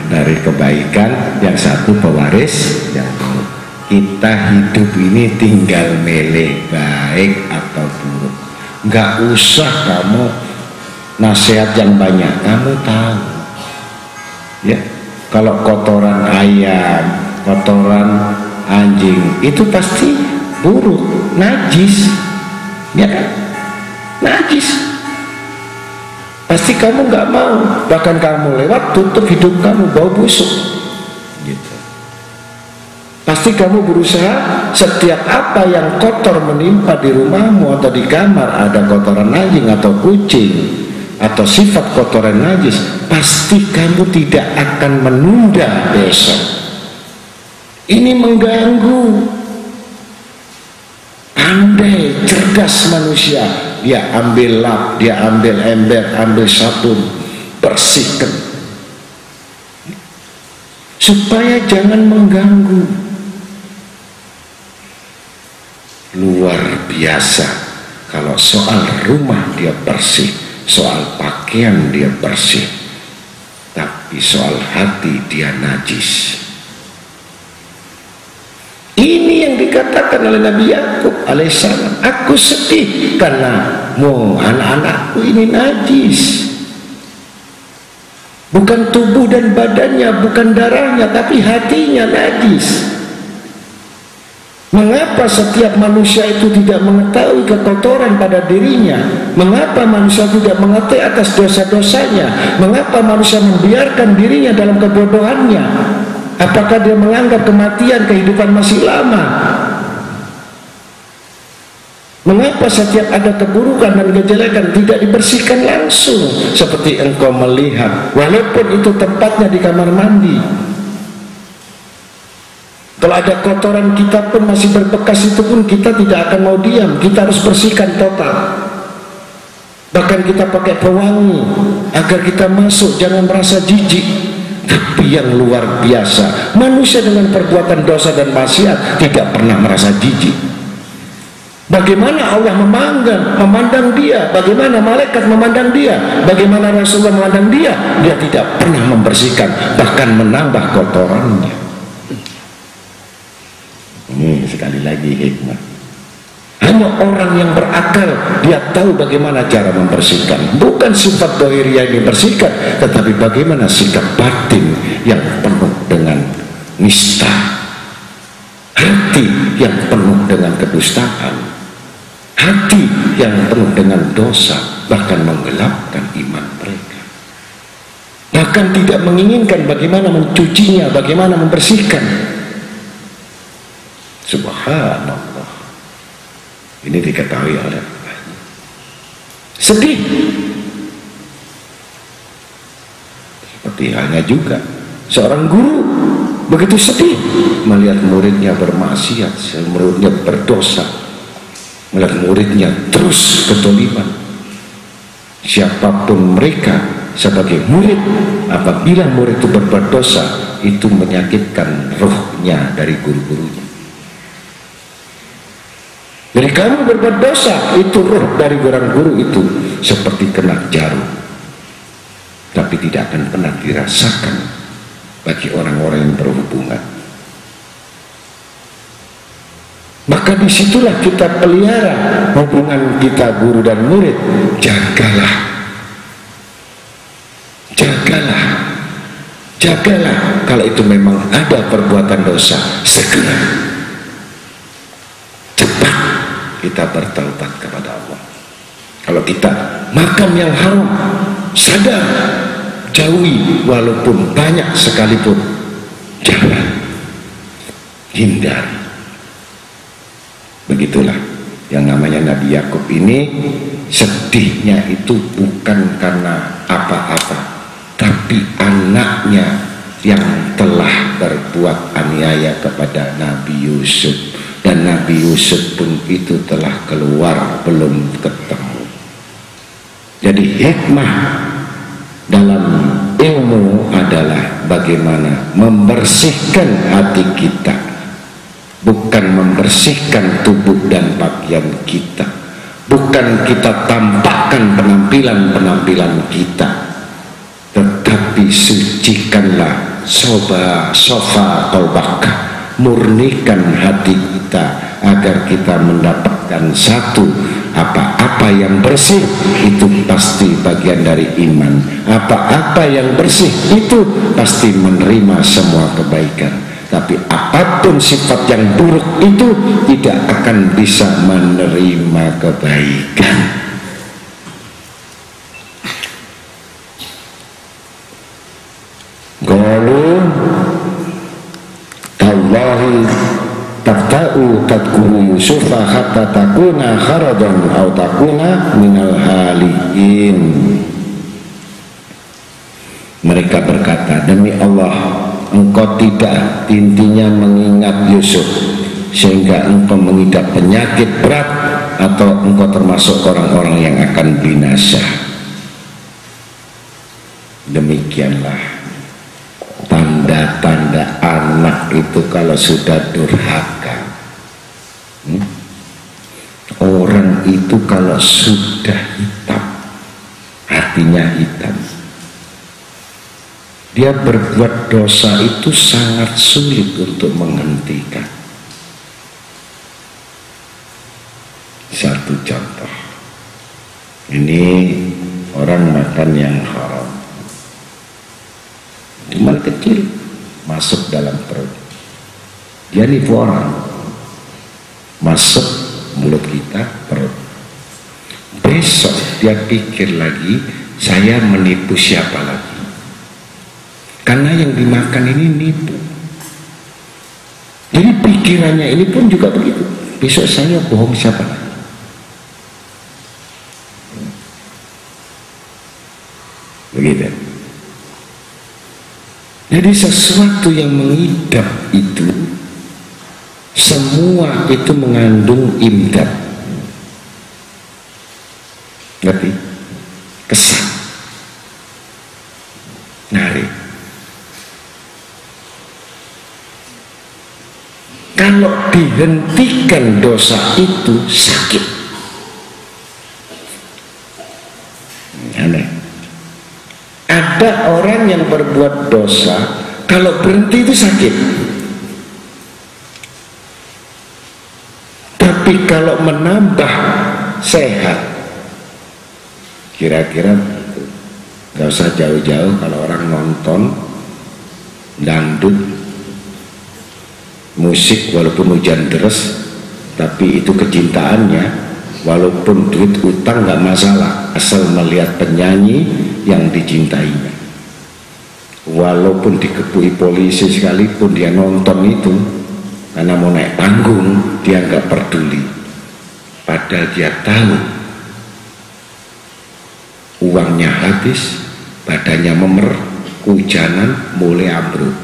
dari kebaikan, yang satu pewaris yang buruk. Kita hidup ini tinggal milih baik atau buruk. Nggak usah kamu nasihat yang banyak, kamu tahu ya, kalau kotoran ayam, kotoran anjing itu pasti buruk, najis, ya kan? Najis. Pasti kamu nggak mau, bahkan kamu lewat tutup hidung kamu bau busuk, gitu. Pasti kamu berusaha setiap apa yang kotor menimpa di rumahmu atau di kamar, ada kotoran anjing atau kucing atau sifat kotoran najis, pasti kamu tidak akan menunda besok. Ini mengganggu. Pandai, cerdas manusia, dia ambil lap, dia ambil ember, ambil sabun, bersihkan supaya jangan mengganggu. Luar biasa kalau soal rumah dia bersih, soal pakaian dia bersih, tapi soal hati dia najis. Ini yang dikatakan oleh Nabi Yakub alaihissalam, aku sedih karena anak-anakku ini najis. Bukan tubuh dan badannya, bukan darahnya, tapi hatinya najis. Mengapa setiap manusia itu tidak mengetahui kekotoran pada dirinya? Mengapa manusia tidak mengetahui atas dosa-dosanya? Mengapa manusia membiarkan dirinya dalam kebodohannya? Apakah dia menganggap kematian, kehidupan masih lama? Mengapa setiap ada keburukan dan kejelekan tidak dibersihkan langsung seperti engkau melihat, walaupun itu tempatnya di kamar mandi? Kalau ada kotoran kita pun masih berbekas, itu pun kita tidak akan mau diam, kita harus bersihkan total. Bahkan kita pakai pewangi agar kita masuk jangan merasa jijik. Tapi yang luar biasa, manusia dengan perbuatan dosa dan maksiat tidak pernah merasa jijik. Bagaimana Allah memandang dia, bagaimana malaikat memandang dia, bagaimana Rasulullah memandang dia, dia tidak pernah membersihkan, bahkan menambah kotorannya. Ini sekali lagi hikmah. Hanya orang yang berakal, dia tahu bagaimana cara membersihkan. Bukan sifat dohiriyah yang dibersihkan, tetapi bagaimana sikap batin yang penuh dengan nista, hati yang penuh dengan kedustaan, hati yang penuh dengan dosa, bahkan menggelapkan iman mereka. Bahkan tidak menginginkan bagaimana mencucinya, bagaimana membersihkan. Subhanallah. Ini diketahui oleh Allah. Sedih. Seperti halnya juga seorang guru begitu sedih melihat muridnya bermaksiat, muridnya berdosa, melihat muridnya terus kezaliman. Siapapun mereka sebagai murid, apabila murid itu berbuat dosa, itu menyakitkan rohnya dari guru-gurunya. Jadi kamu berbuat dosa, itu roh dari orang guru itu seperti kena jarum, tapi tidak akan pernah dirasakan bagi orang-orang yang berhubungan. Maka disitulah kita pelihara hubungan kita guru dan murid. Jagalah, jagalah, jagalah. Kalau itu memang ada perbuatan dosa, segera kita bertaubat kepada Allah. Kalau kita makan yang haram, sadar, jauhi, walaupun banyak sekalipun, jangan, hindari. Begitulah yang namanya Nabi Yakub ini, sedihnya itu bukan karena apa-apa, tapi anaknya yang telah berbuat aniaya kepada Nabi Yusuf. Dan Nabi Yusuf pun itu telah keluar, belum ketemu. Jadi hikmah dalam ilmu adalah bagaimana membersihkan hati kita, bukan membersihkan tubuh dan pakaian kita, bukan kita tampakkan penampilan-penampilan kita, tetapi sucikanlah sofa taubah, murnikan hati kita agar kita mendapatkan satu Apa-apa yang bersih itu pasti bagian dari iman. Apa-apa yang bersih itu pasti menerima semua kebaikan. Tapi apapun sifat yang buruk itu tidak akan bisa menerima kebaikan. Qalu tallahi tabta'u tadkuru Yusufa hatta takuna kharadan aw takuna minal haliin. Mereka berkata, demi Allah, engkau tidak intinya mengingat Yusuf sehingga engkau mengidap penyakit berat atau engkau termasuk orang-orang yang akan binasa. Demikianlah tanda-tanda anak itu kalau sudah durhaka. Orang itu kalau sudah hitam, hatinya hitam, dia berbuat dosa itu sangat sulit untuk menghentikan. Satu contoh, ini orang makan yang haram, cuma kecil masuk dalam perut, dia nipu orang, masuk mulut kita, perut. Besok dia pikir lagi, saya menipu siapa lagi, karena yang dimakan ini nipu. Jadi pikirannya ini pun juga begitu, besok saya bohong siapa lagi. Begitu. Jadi sesuatu yang mengidap itu, semua itu mengandung imdad. Ngerti? Kesan, narik. Kalau dihentikan dosa itu sakit. Aneh. Ada orang yang berbuat dosa, kalau berhenti itu sakit. Tapi kalau menambah sehat, kira-kira gak usah jauh-jauh. Kalau orang nonton dangdut, musik, walaupun hujan deras, tapi itu kecintaannya. Walaupun duit utang gak masalah, asal melihat penyanyi yang dicintainya. Walaupun dikepui polisi sekalipun, dia nonton itu karena mau naik panggung, dia gak peduli. Padahal dia tahu uangnya habis, badannya memer, hujanan, mulai ambruk.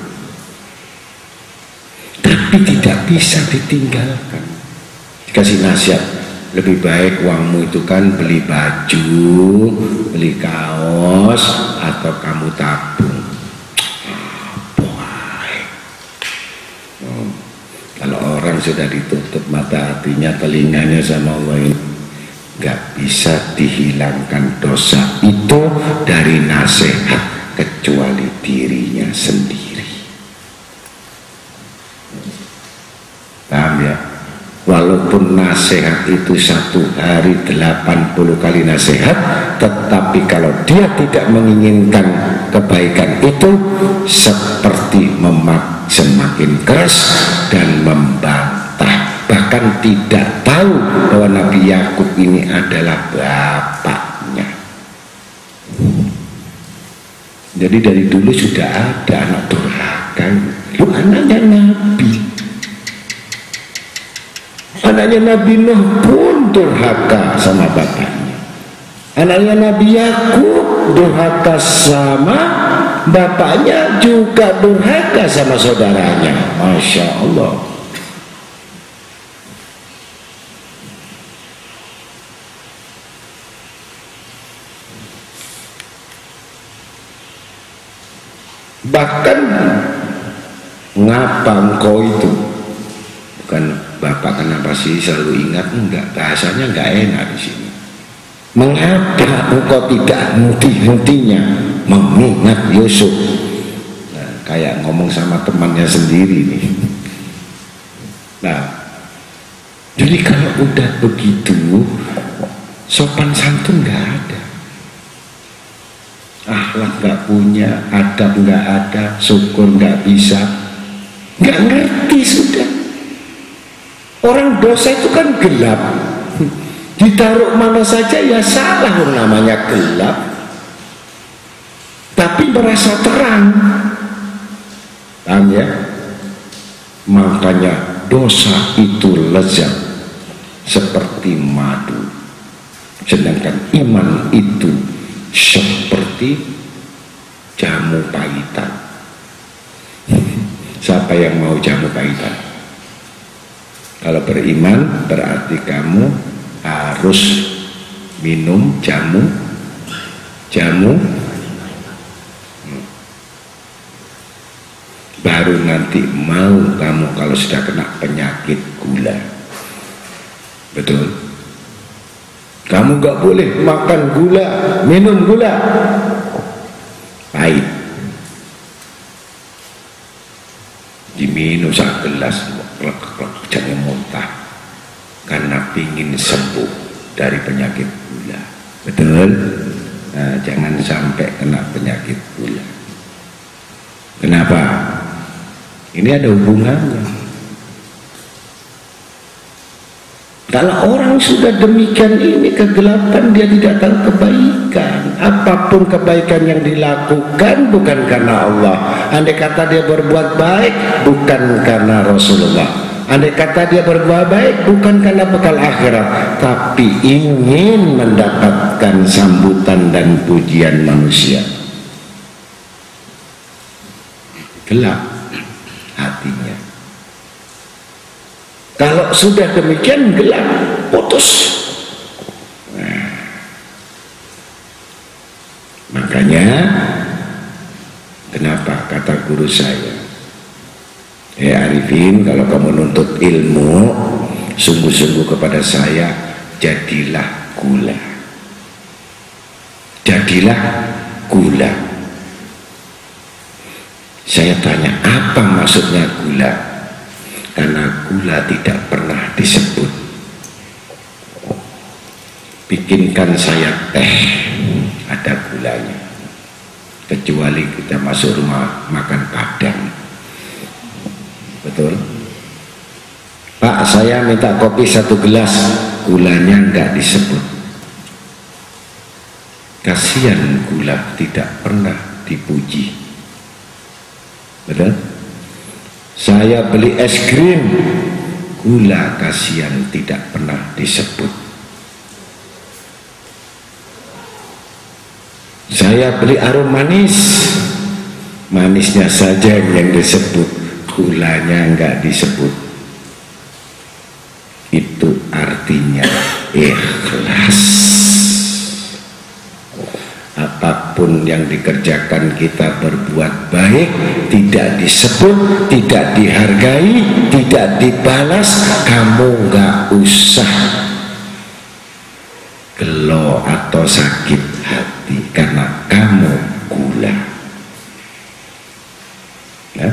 Tapi tidak bisa ditinggalkan. Dikasih nasihat, lebih baik uangmu itu kan beli baju, beli kaos, atau kamu tabung. Kalau orang sudah ditutup mata hatinya, telinganya sama Allah ini, gak bisa dihilangkan dosa itu dari nasihat kecuali dirinya sendiri. Paham ya? Walaupun nasihat itu 1 hari 80 kali nasihat, tetapi kalau dia tidak menginginkan kebaikan itu, seperti semakin keras dan membantah, bahkan tidak tahu bahwa Nabi Yakub ini adalah bapaknya. Jadi dari dulu sudah ada anak durhaka. Lu anaknya Nabi. Anaknya Nabi Nuh pun durhaka sama bapaknya. Anaknya Nabi Yakub durhaka sama bapaknya, juga durhaka sama saudaranya. Masya Allah. Bahkan ngapa engkau itu, bukan bapak kenapa sih selalu ingat, enggak, bahasanya enggak enak di sini. Mengapa engkau tidak henti-hentinya mengingat Yusuf? Nah, kayak ngomong sama temannya sendiri nih. Nah, jadi kalau udah begitu, sopan santun nggak ada, akhlak nggak punya, adab nggak ada, syukur nggak bisa, nggak ngerti sudah. Orang dosa itu kan gelap, ditaruh mana saja ya salah, namanya gelap. Tapi merasa terang, paham ya? Makanya dosa itu lezat seperti madu, sedangkan iman itu seperti jamu pahitan. Siapa yang mau jamu pahitan? Kalau beriman berarti kamu harus minum jamu baru nanti mau kamu kalau sudah kena penyakit gula. Betul? Kamu gak boleh makan gula, minum gula, pahit. Diminum sak gelas, jangan muntah, karena pingin sembuh dari penyakit gula. Betul? Nah, jangan sampai kena penyakit gula. Kenapa? Ini ada hubungannya. Kalau orang sudah demikian ini kegelapan, dia tidak tahu kebaikan. Apapun kebaikan yang dilakukan bukan karena Allah. Andai kata dia berbuat baik bukan karena Rasulullah. Andai kata dia berbuat baik bukan karena bekal akhirat, tapi ingin mendapatkan sambutan dan pujian manusia. Gelap hatinya. Kalau sudah demikian gelap, putus. Nah, makanya kenapa kata guru saya, Arifin, kalau kamu nuntut ilmu sungguh-sungguh kepada saya, jadilah gula. Jadilah gula. Saya tanya, apa maksudnya gula? Karena gula tidak pernah disebut. Bikinkan saya teh, ada gulanya. Kecuali kita masuk rumah makan Padang. Betul? Pak, saya minta kopi 1 gelas, gulanya enggak disebut. Kasihan gula tidak pernah dipuji. Betul? Saya beli es krim, gula kasihan tidak pernah disebut. Saya beli arum manis, manisnya saja yang disebut, gulanya enggak disebut. Itu artinya ikhlas. Apapun yang dikerjakan kita berbuat baik, tidak disebut, tidak dihargai, tidak dibalas, kamu nggak usah gelo atau sakit hati karena kamu gula. Ya?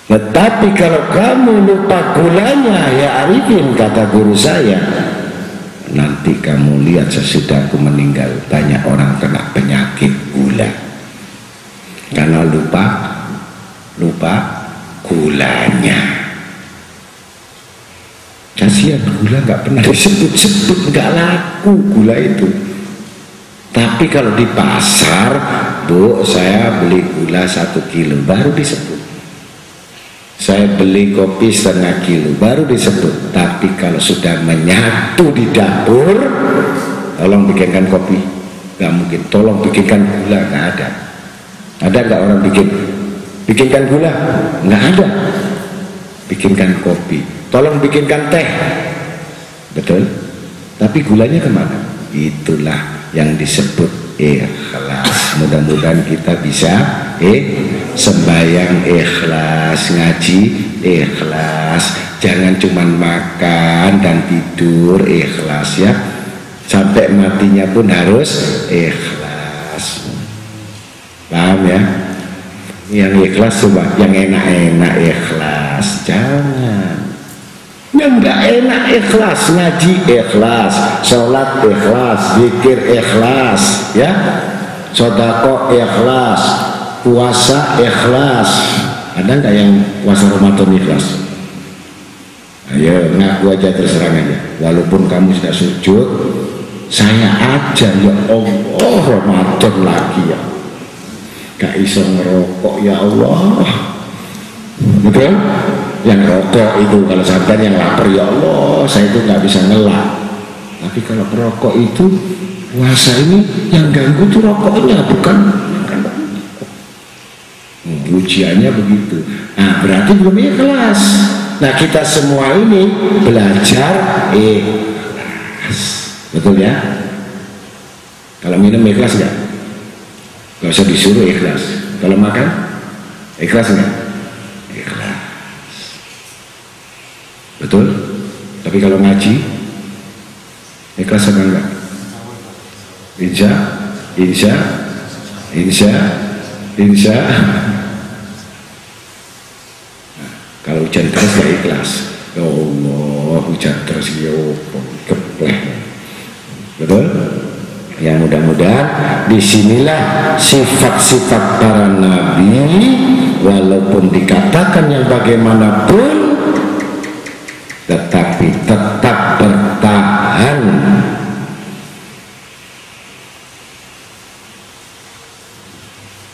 Tetapi kalau kamu lupa gulanya, ya Arifin, kata guru saya, nanti kamu lihat sesudah aku meninggal banyak orang kena penyakit gula karena lupa gulanya. Kasihan gula nggak pernah disebut-sebut, nggak laku gula itu. Tapi kalau di pasar, Bu, saya beli gula 1 kilo baru disebut. Saya beli kopi 1/2 kilo baru disebut. Tapi kalau sudah menyatu di dapur, tolong bikinkan kopi, nggak mungkin. Tolong bikinkan gula, nggak ada. Ada nggak orang bikinkan gula? Nggak ada. Bikinkan kopi, tolong bikinkan teh, betul. Tapi gulanya kemana? Itulah yang disebut ikhlas. Mudah-mudahan kita bisa sembahyang ikhlas, ngaji ikhlas, jangan cuman makan dan tidur ikhlas, ya. Sampai matinya pun harus ikhlas. Paham ya? Yang ikhlas coba yang enak-enak ikhlas, jangan Yang nggak enak ikhlas, ngaji ikhlas, sholat ikhlas, zikir ikhlas, ya, sedekah ikhlas, puasa ikhlas. Ada nggak yang puasa Ramadan ikhlas? Ayo ngaku aja, terserah aja. Walaupun kamu sudah sujud, saya aja ya Allah, Ramadan lagi ya. Gak iso ngerokok ya Allah. Betul? Yang rokok itu kalau sampai yang lapar ya Allah, saya itu nggak bisa ngelak. Tapi kalau perokok itu puasa ini yang ganggu tuh rokoknya, bukan ujiannya begitu. Nah berarti belum ikhlas. Nah kita semua ini belajar ikhlas, betul ya? Kalau minum ikhlas nggak? Gak usah disuruh ikhlas. Kalau makan ikhlas nggak? Ikhlas. Betul? Tapi kalau ngaji ikhlas apa enggak? Insya. Nah, kalau hujan terus gak ikhlas. Ya Allah, hujan terus ya kepleh. Betul? Ya mudah-mudahan disinilah sifat-sifat para nabi, walaupun dikatakan yang bagaimanapun, tetapi tetap bertahan.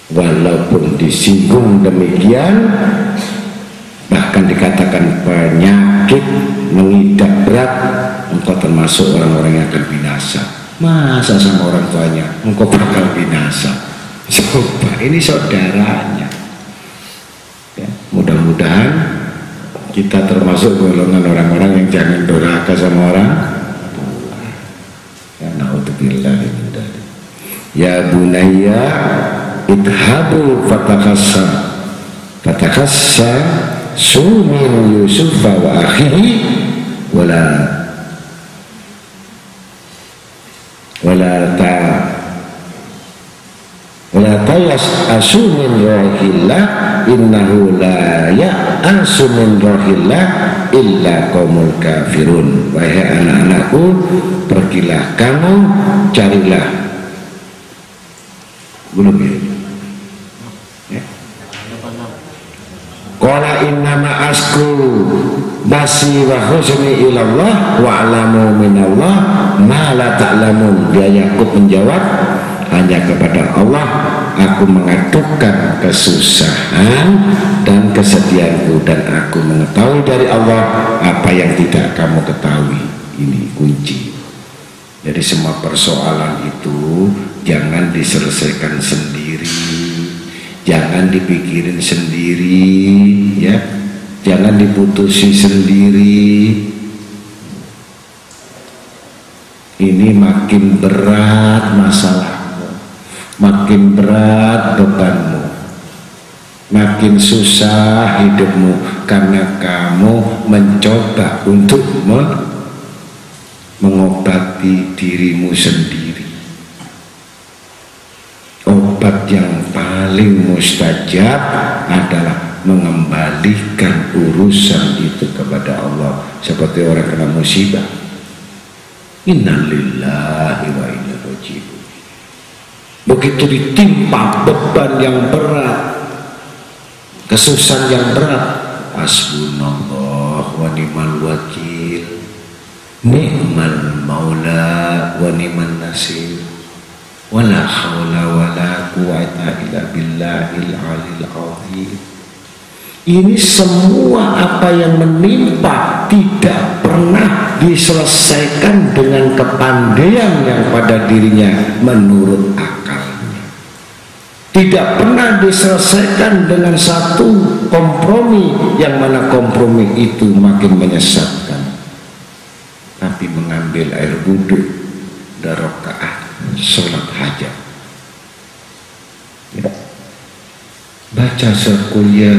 Walaupun disinggung demikian, bahkan dikatakan penyakit mengidap berat, engkau termasuk orang-orang yang akan binasa. Masa sama orang tuanya engkau bakal binasa? Coba, ini saudaranya ya, mudah-mudahan kita termasuk golongan orang-orang yang jangan durhaka sama orang ya. Na'udzubillah min dzalik. Ya bunayya idhabu fatakassa sumin Yusufa wa akhihi wala tayas asumin rohillah innahu la ya'asumin rohillah illa qaumul kafirun. Wahai anak-anakku, pergilah kamu carilah belum ya? Qala innama asku basi wa husni ilallah wa alamu minallah ma la ta'lamun. Dia Yakub menjawab, hanya kepada Allah aku mengadukan kesusahan dan kesedihanku, dan aku mengetahui dari Allah apa yang tidak kamu ketahui. Ini kunci. Jadi semua persoalan itu jangan diselesaikan sendiri, jangan dipikirin sendiri, ya, jangan diputusi sendiri. Ini makin berat masalahmu, makin berat bebanmu, makin susah hidupmu, karena kamu mencoba untuk mengobati dirimu sendiri. Obat yang paling mustajab adalah mengembalikan urusan itu kepada Allah. Seperti orang kena musibah, innalillahi wa inna ilaihi raji'un. Begitu ditimpa beban yang berat, kesusahan yang berat, hasbunallah wa ni'mal wakil, ni'mal maula wa ni'man nasir, wala haula wala quwata illa billahil alil azim. Ini semua apa yang menimpa tidak pernah diselesaikan dengan kepandaian yang pada dirinya menurut akalnya. Tidak pernah diselesaikan dengan satu kompromi, yang mana kompromi itu makin menyesatkan. Tapi mengambil air wudhu dan rakaat sholat hajat, ya, baca Qul ya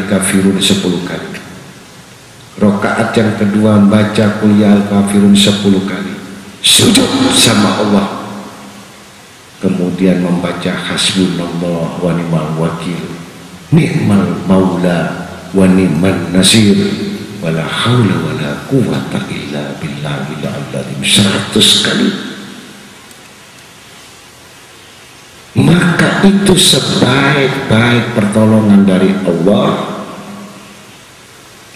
kafirun 10 kali. Rakaat yang kedua baca Qul ya kafirun 10 kali, sujud sama Allah, kemudian membaca hasbunallah wa ni'mal wakil, ni'mal maula wa ni'man nasir, wala haula wala quwwata illa billahil azim 100 kali, maka itu sebaik-baik pertolongan dari Allah,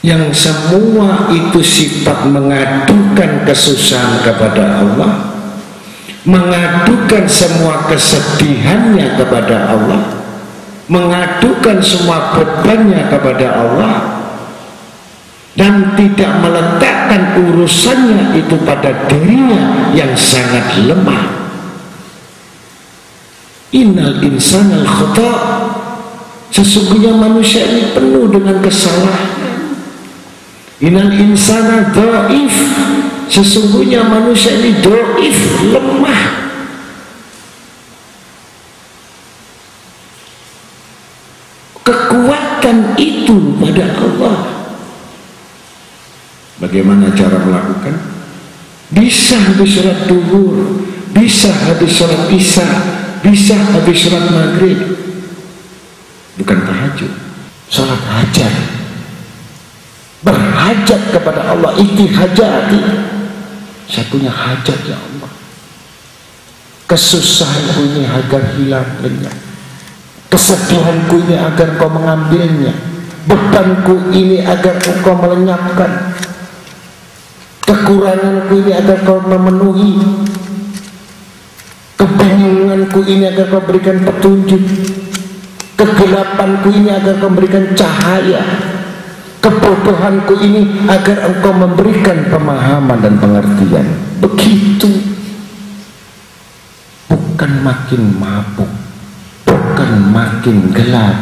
yang semua itu sifat mengadukan kesusahan kepada Allah, mengadukan semua kesedihannya kepada Allah, mengadukan semua bebannya kepada Allah, dan tidak meletakkan urusannya itu pada dirinya yang sangat lemah. Innal insanal khata', sesungguhnya manusia ini penuh dengan kesalahan. Innal insana dhaif, sesungguhnya manusia ini dhaif, lemah. Kekuatan itu pada Allah. Bagaimana cara melakukan? Bisa habis sholat duhur, bisa habis sholat isya, bisa habis sholat maghrib, bukan tahajud, sholat hajat, berhajat kepada Allah, ittihajati, saya punya hajat ya Allah, kesusahanku ini agar hilang lenyap, kesedihanku ini agar kau mengambilnya, bebanku ini agar kau melenyapkan, kekuranganku ini agar kau memenuhi, kebingunganku ini agar kau berikan petunjuk, kegelapanku ini agar kau memberikan cahaya, kebodohanku ini agar engkau memberikan pemahaman dan pengertian. Begitu, bukan makin mabuk, bukan makin gelap,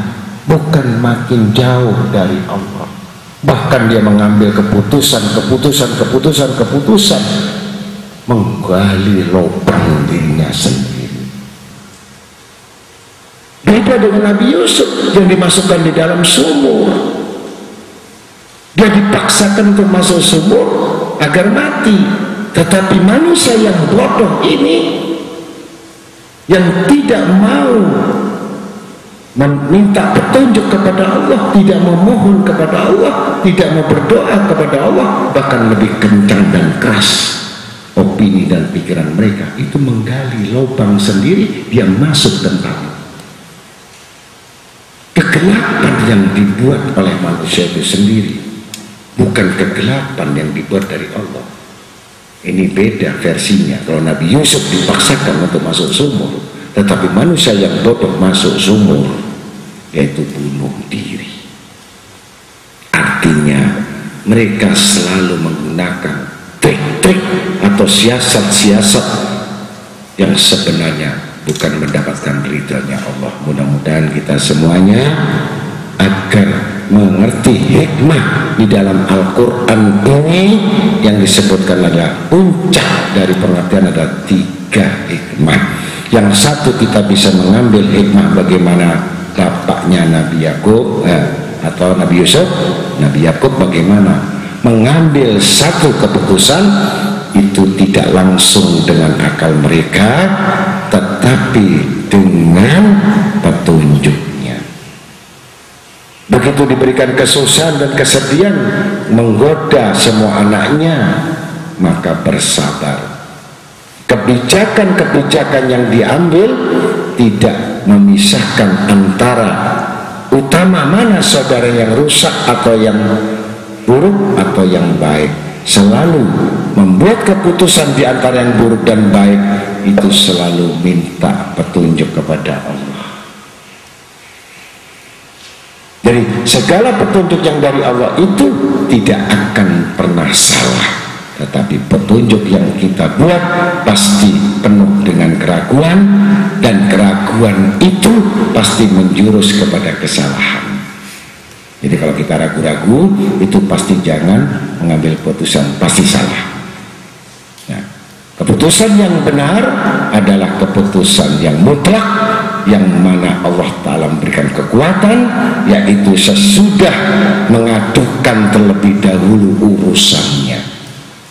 bukan makin jauh dari Allah. Bahkan dia mengambil keputusan menggali lubang dirinya sendiri. Beda dengan Nabi Yusuf yang dimasukkan di dalam sumur. Dia dipaksakan untuk masuk sumur agar mati. Tetapi manusia yang bodoh ini, yang tidak mau meminta petunjuk kepada Allah, tidak memohon kepada Allah, tidak mau berdoa kepada Allah, bahkan lebih kencang dan keras opini dan pikiran mereka, itu menggali lubang sendiri, dia masuk tentang kegelapan yang dibuat oleh manusia itu sendiri, bukan kegelapan yang dibuat dari Allah. Ini beda versinya. Kalau Nabi Yusuf dipaksakan untuk masuk sumur, tetapi manusia yang bodoh masuk sumur, yaitu bunuh diri. Artinya mereka selalu menggunakan trik-trik atau siasat-siasat yang sebenarnya bukan mendapatkan ridhonya Allah. Mudah-mudahan kita semuanya agar mengerti hikmah di dalam Al-Quran ini, yang disebutkan adalah puncak dari pengertian adalah 3 hikmah. Yang satu, kita bisa mengambil hikmah bagaimana bapaknya Nabi Yakub atau Nabi Yusuf, Nabi Yakub bagaimana mengambil satu keputusan itu tidak langsung dengan akal mereka, tetapi dengan petunjuknya. Begitu diberikan kesusahan dan kesedihan menggoda semua anaknya, maka bersabar. Kebijakan-kebijakan yang diambil tidak memisahkan antara utama mana saudara yang rusak atau yang buruk atau yang baik. Selalu membuat keputusan di antara yang buruk dan baik itu selalu minta petunjuk kepada Allah. Jadi segala petunjuk yang dari Allah itu tidak akan pernah salah. Tetapi petunjuk yang kita buat pasti penuh dengan keraguan, dan keraguan itu pasti menjurus kepada kesalahan. Jadi kalau kita ragu-ragu, itu pasti jangan mengambil keputusan, pasti salah. Nah, keputusan yang benar adalah keputusan yang mutlak, yang mana Allah Ta'ala memberikan kekuatan, yaitu sesudah mengadukan terlebih dahulu urusannya,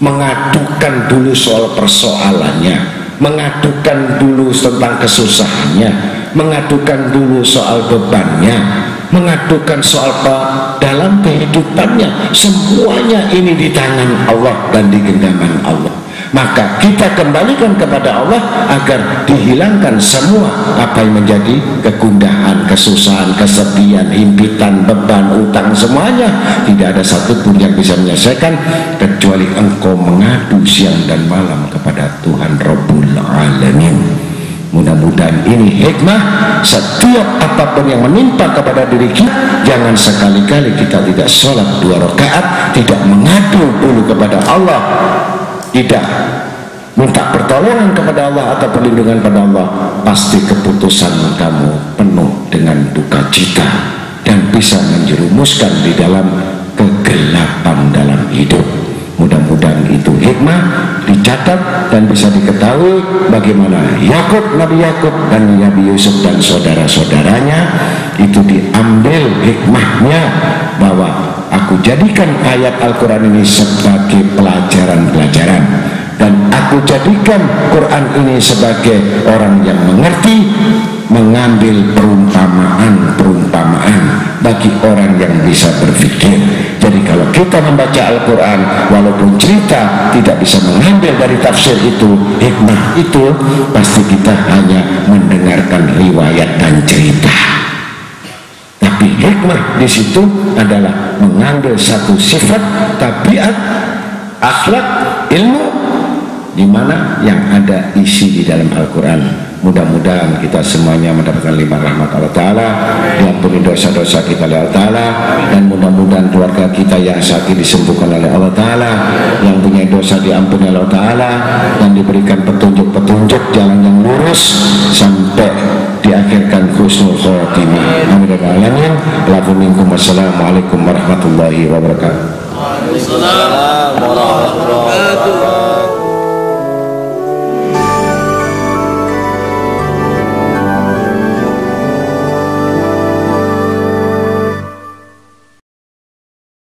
mengadukan dulu soal persoalannya, mengadukan dulu tentang kesusahannya, mengadukan dulu soal bebannya, mengadukan soal apa dalam kehidupannya, semuanya ini di tangan Allah dan di genggaman Allah. Maka kita kembalikan kepada Allah agar dihilangkan semua apa yang menjadi kegundahan, kesusahan, kesedihan, himpitan, beban, utang, semuanya. Tidak ada satupun yang bisa menyelesaikan kecuali engkau mengadu siang dan malam kepada Tuhan Rabbul Alamin. Mudah-mudahan ini hikmah. Setiap apapun yang menimpa kepada diri kita, jangan sekali-kali kita tidak sholat 2 rakaat, tidak mengadu dulu kepada Allah, tidak minta pertolongan kepada Allah atau perlindungan pada Allah. Pasti keputusan kamu penuh dengan duka cita dan bisa menjerumuskan di dalam kegelapan dalam hidup. Mudah-mudahan itu hikmah dicatat dan bisa diketahui bagaimana Nabi Yakub dan Nabi Yusuf dan saudara-saudaranya itu diambil hikmahnya, bahwa aku jadikan ayat Al-Quran ini sebagai pelajaran-pelajaran, dan aku jadikan Quran ini sebagai orang yang mengerti, mengambil perumpamaan bagi orang yang bisa berpikir. Jadi kalau kita membaca Al-Quran, walaupun cerita tidak bisa mengambil dari tafsir itu, hikmah itu, pasti kita hanya mendengarkan riwayat dan cerita. Tapi hikmah di situ adalah mengambil satu sifat, tabiat, akhlak, ilmu, di mana yang ada isi di dalam Al-Quran. Mudah-mudahan kita semuanya mendapatkan limpah rahmat Allah Ta'ala, diampuni dosa-dosa kita oleh Allah Ta'ala, dan mudah-mudahan keluarga kita yang sakit disembuhkan oleh Allah Ta'ala, yang punya dosa diampuni oleh Allah Ta'ala, dan diberikan petunjuk-petunjuk jalan yang lurus sampai diakhirkan husnul khotimah. Amin ya rabbal alamin. Wassalamualaikum warahmatullahi wabarakatuh. Waalaikumsalam warahmatullahi wabarakatuh.